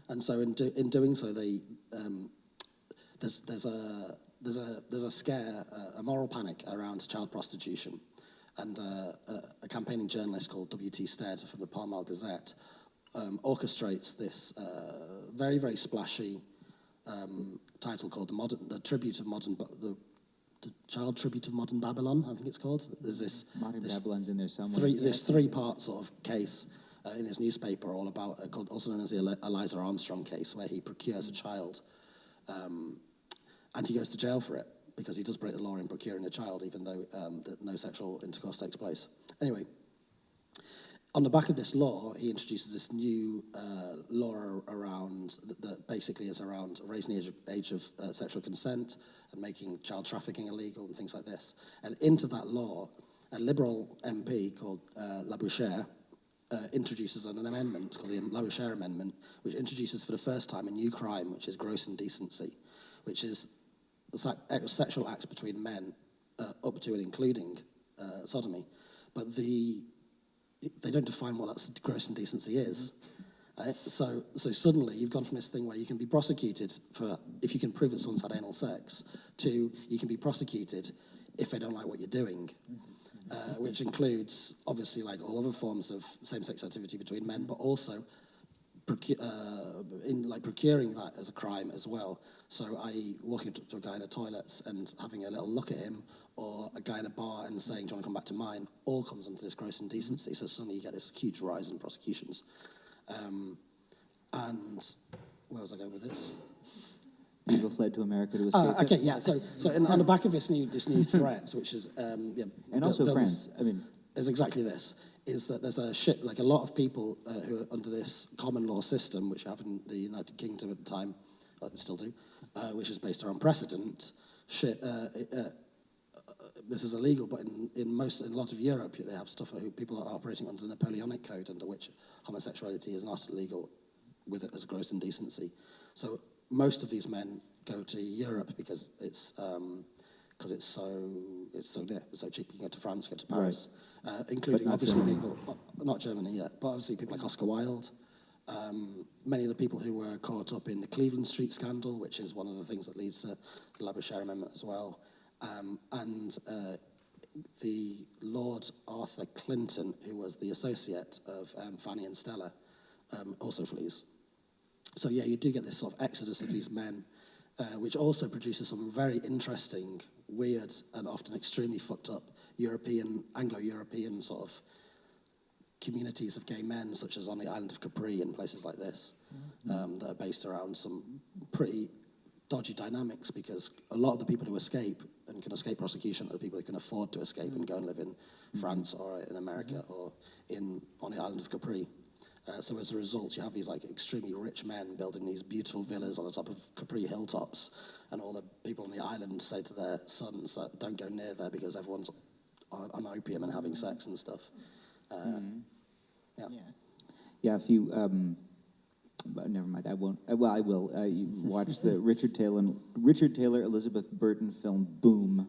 And so in doing so, they there's a scare, a moral panic around child prostitution, and a campaigning journalist called W.T. Stead from the Pall Mall Gazette orchestrates this very, very splashy title called the Child Tribute of Modern Babylon, I think it's called. There's this Modern Babylon's in there somewhere. This three-part sort of case in his newspaper, all about also known as the Eliza Armstrong case, where he procures a child, and he goes to jail for it because he does break the law in procuring a child, even though that no sexual intercourse takes place. Anyway, on the back of this law, he introduces this new law around that basically is around raising the age of sexual consent and making child trafficking illegal and things like this. And into that law, a Liberal MP called Labouchere introduces an amendment called the Labouchere Amendment, which introduces for the first time a new crime, which is gross indecency, which is sexual acts between men up to and including sodomy. But they don't define what that gross indecency is. Right? So suddenly you've gone from this thing where you can be prosecuted for, if you can prove that someone's had anal sex, to you can be prosecuted if they don't like what you're doing, which includes obviously like all other forms of same-sex activity between men, but also procuring that as a crime as well. So i.e. walking up to a guy in the toilets and having a little look at him, or a guy in a bar and saying, do you want to come back to mine, all comes under this gross indecency. So suddenly you get this huge rise in prosecutions. And where was I going with this? People fled to America to escape. Okay, yeah. So on the back of this new threat, which is and also France. I mean, is exactly this. Is that there's a lot of people who are under this common law system, which you have in the United Kingdom at the time, still do, which is based around precedent. This is illegal, but in a lot of Europe, they have stuff where people are operating under the Napoleonic Code, under which homosexuality is not illegal, with it as gross indecency. So most of these men go to Europe because it's so near, it's so cheap. You can go to France, go to Paris, including obviously people, not Germany yet, but obviously people like Oscar Wilde. Many of the people who were caught up in the Cleveland Street scandal, which is one of the things that leads to the Labouchere Amendment as well. And the Lord Arthur Clinton, who was the associate of Fanny and Stella, also flees. So yeah, you do get this sort of exodus of these men, which also produces some very interesting, weird, and often extremely fucked up Anglo-European sort of communities of gay men, such as on the island of Capri and places like this, that are based around some pretty dodgy dynamics, because a lot of the people who escape and can escape prosecution are the people who can afford to escape and go and live in France or in America or on the island of Capri. So as a result, you have these like extremely rich men building these beautiful villas on the top of Capri hilltops, and all the people on the island say to their sons, don't go near there because everyone's on opium and having sex and stuff. yeah, if you... But never mind. I won't. Well, I will. You watch the Richard Taylor Elizabeth Burton film Boom.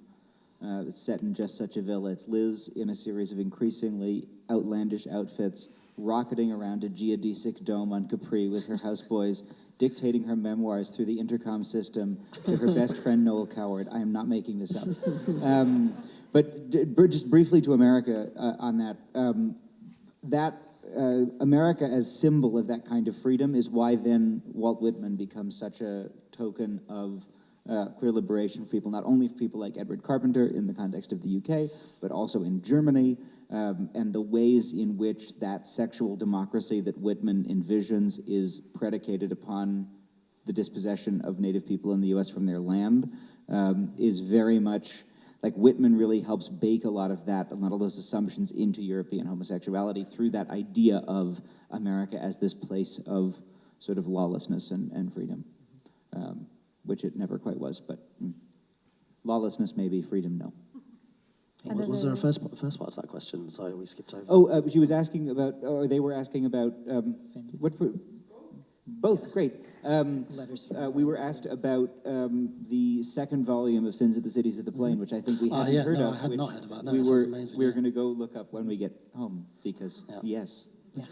It's set in just such a villa. It's Liz in a series of increasingly outlandish outfits, rocketing around a geodesic dome on Capri with her houseboys, dictating her memoirs through the intercom system to her best friend Noel Coward. I am not making this up. But just briefly to America on that. America as symbol of that kind of freedom is why then Walt Whitman becomes such a token of queer liberation for people, not only for people like Edward Carpenter in the context of the UK, but also in Germany, and the ways in which that sexual democracy that Whitman envisions is predicated upon the dispossession of Native people in the US from their land is very much... Like Whitman really helps bake a lot of that, a lot of those assumptions into European homosexuality through that idea of America as this place of sort of lawlessness and freedom, which it never quite was, but lawlessness maybe, freedom no. Was there a first part of that question? Sorry, we skipped over. Oh, she was asking about, or they were asking about, what Both, great. Letters from We were asked about the second volume of Sins of the Cities of the Plain, which I think we hadn't heard of. I had which not heard about. No, we that were sounds amazing. we were Yeah. going to go look up when we get home because yes. Yeah.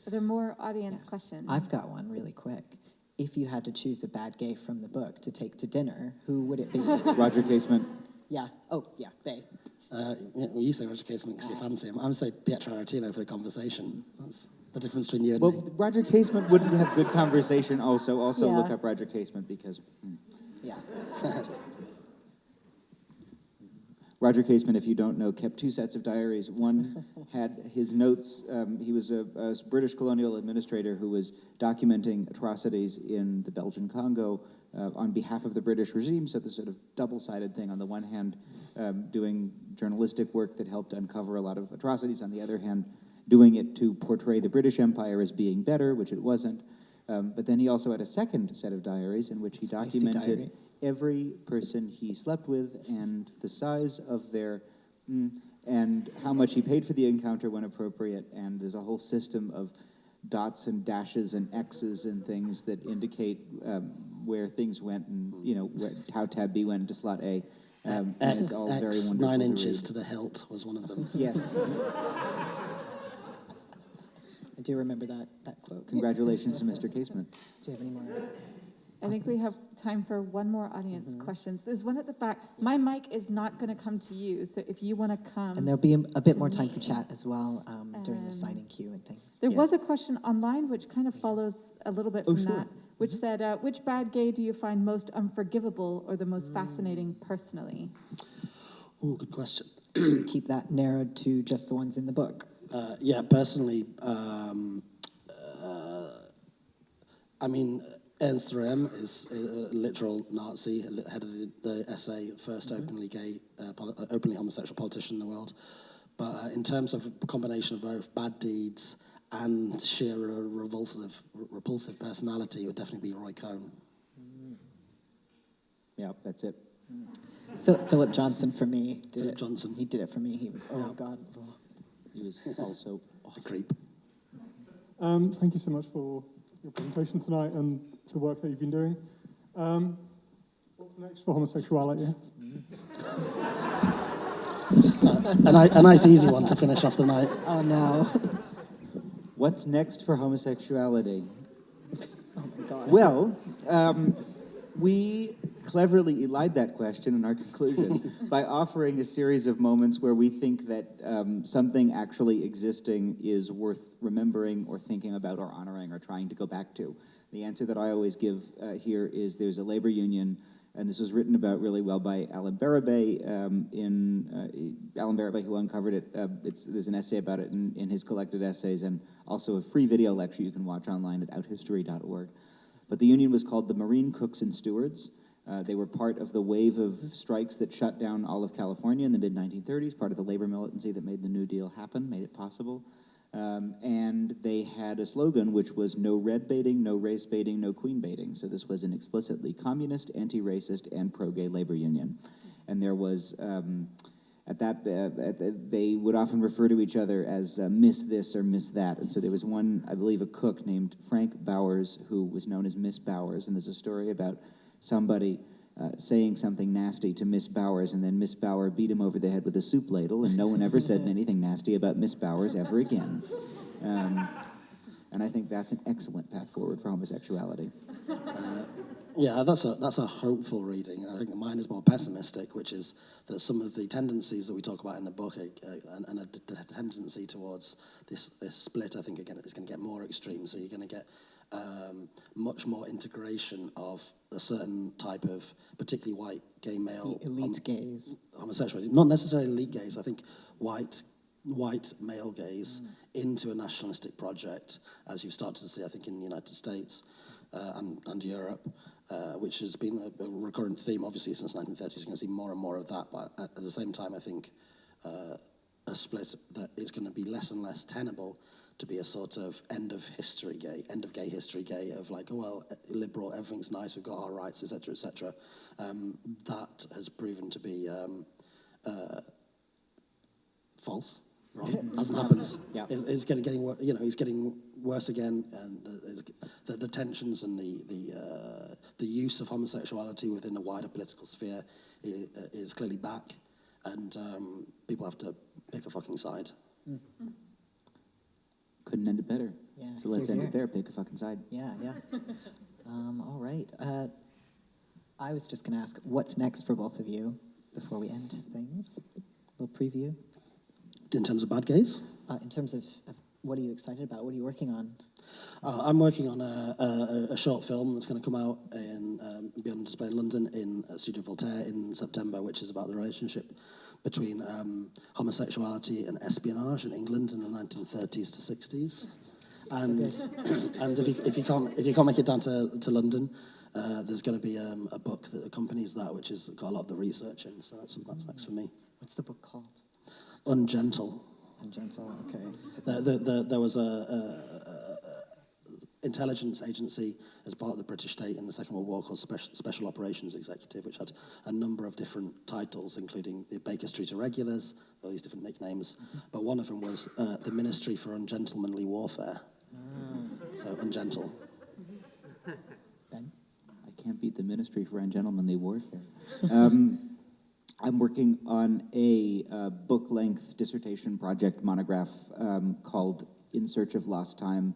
Are there more audience questions? I've got one really quick. If you had to choose a bad gay from the book to take to dinner, who would it be? Roger Casement. Yeah. Oh, yeah, they. Well, you say Roger Casement because you fancy him. I'm going to say Pietro Aretino for a conversation. That's the difference between you and Well, me. Roger Casement wouldn't have good conversation. Also, Yeah. look up Roger Casement because. Yeah. Just, Roger Casement, if you don't know, kept two sets of diaries. One had his notes. He was a British colonial administrator who was documenting atrocities in the Belgian Congo on behalf of the British regime, so this sort of double-sided thing. On the one hand, doing journalistic work that helped uncover a lot of atrocities. On the other hand, doing it to portray the British Empire as being better, which it wasn't. But then he also had a second set of diaries in which he Spicy documented diaries. every person he slept with and the size of their, and how much he paid for the encounter when appropriate. And there's a whole system of dots and dashes and X's and things that indicate where things went and, how tab B went into slot A. And it's all very X, wonderful 9 to inches read. to the hilt was one of them. Yes. I do remember that quote. Congratulations to Mr. Casement. Do you have any more? I think we have time for one more audience questions. There's one at the back. My mic is not going to come to you, so if you want to come. And there'll be a bit more time for chat as well during the signing queue and things. There was a question online which kind of follows a little bit from that, which said, which bad gay do you find most unforgivable or the most fascinating personally? Oh, good question. Keep that narrowed to just the ones in the book. Personally, Ernst Rem is a literal Nazi, head of the SA, first openly gay, openly homosexual politician in the world. But in terms of a combination of both bad deeds and sheer repulsive personality, it would definitely be Roy Cohn. Yeah, that's it. Philip Johnson for me. Philip Johnson. He did it for me. He was, oh, God. Oh. He was also A creep. Thank you so much for your presentation tonight and the work that you've been doing. What's next for homosexuality? A nice easy one to finish off the night. Oh, no. What's next for homosexuality? Oh, my God. Well, we cleverly elide that question in our conclusion by offering a series of moments where we think that something actually existing is worth remembering or thinking about or honoring or trying to go back to. The answer that I always give here is there's a labor union, and this was written about really well by Alan Barabay, Alan Barabay, who uncovered it. There's an essay about it in his collected essays, and also a free video lecture you can watch online at outhistory.org. But the union was called the Marine Cooks and Stewards. They were part of the wave of strikes that shut down all of California in the mid-1930s, part of the labor militancy that made the New Deal happen, made it possible. And they had a slogan which was no red baiting, no race baiting, no queen baiting. So this was an explicitly communist, anti-racist, and pro-gay labor union. And there was, they would often refer to each other as Miss this or Miss that. And so there was one, I believe, a cook named Frank Bowers, who was known as Miss Bowers. And there's a story about somebody saying something nasty to Miss Bowers, and then Miss Bower beat him over the head with a soup ladle, and no one ever said anything nasty about Miss Bowers ever again. And I think that's an excellent path forward for homosexuality. That's a hopeful reading. I think mine is more pessimistic, which is that some of the tendencies that we talk about in the book and a tendency towards this split, I think, again, is going to get more extreme. So you're going to get much more integration of a certain type of particularly white gay male Elite gays. homosexuality, not necessarily elite gays. I think white male gays into a nationalistic project, as you've started to see, I think, in the United States and Europe, which has been a recurrent theme, obviously, since the 1930s. You're going to see more and more of that, but at the same time, I think a split that is going to be less and less tenable to be a sort of end of gay history gay of like, oh, well, liberal, everything's nice, we've got our rights, etc., etc. That has proven to be false. Wrong. Hasn't happened. Yeah. It's he's getting worse again, and the tensions and the use of homosexuality within the wider political sphere is clearly back, and people have to pick a fucking side. Couldn't end it better. Yeah, So let's hear, end hear. it there. Pick a fucking side. Yeah, yeah. All right. I was just going to ask, what's next for both of you before we end things? A little preview. In terms of bad gays, In terms of what are you excited about? What are you working on? I'm working on a short film that's going to come out and be on display in London in Studio Voltaire in September, which is about the relationship between homosexuality and espionage in England in the 1930s to 60s. And if you can't make it down to London, there's going to be a book that accompanies that, which has got a lot of the research in. So that's next for me. What's the book called? Ungentle. Ungentle, okay. There was a intelligence agency as part of the British state in the Second World War called Special Operations Executive, which had a number of different titles, including the Baker Street Irregulars, all these different nicknames. But one of them was the Ministry for Ungentlemanly Warfare. So ungentle. Ben? I can't beat the Ministry for Ungentlemanly Warfare. I'm working on a book-length dissertation project monograph called In Search of Lost Time,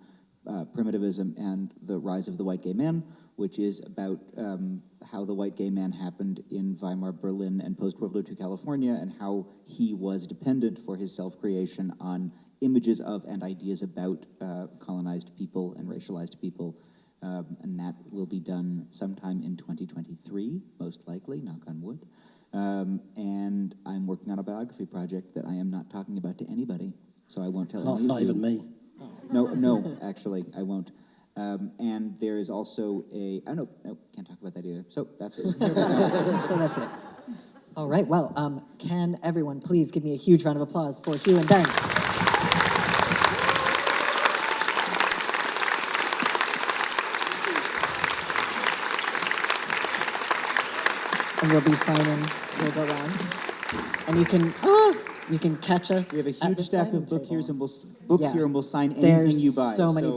Primitivism and the Rise of the White Gay Man, which is about how the white gay man happened in Weimar, Berlin, and post-World War II California, and how he was dependent for his self-creation on images of and ideas about colonized people and racialized people. And that will be done sometime in 2023, most likely, knock on wood. And I'm working on a biography project that I am not talking about to anybody, so I won't tell any of you. Not even me. No, actually, I won't. And there is also a, no, can't talk about that either. So that's it. So that's it. All right, well, can everyone please give me a huge round of applause for Hugh and Ben? And we'll be signing, we'll go around. And you can catch us. We have a at huge the stack signing of books table. here, and we'll sign anything There's you buy. so many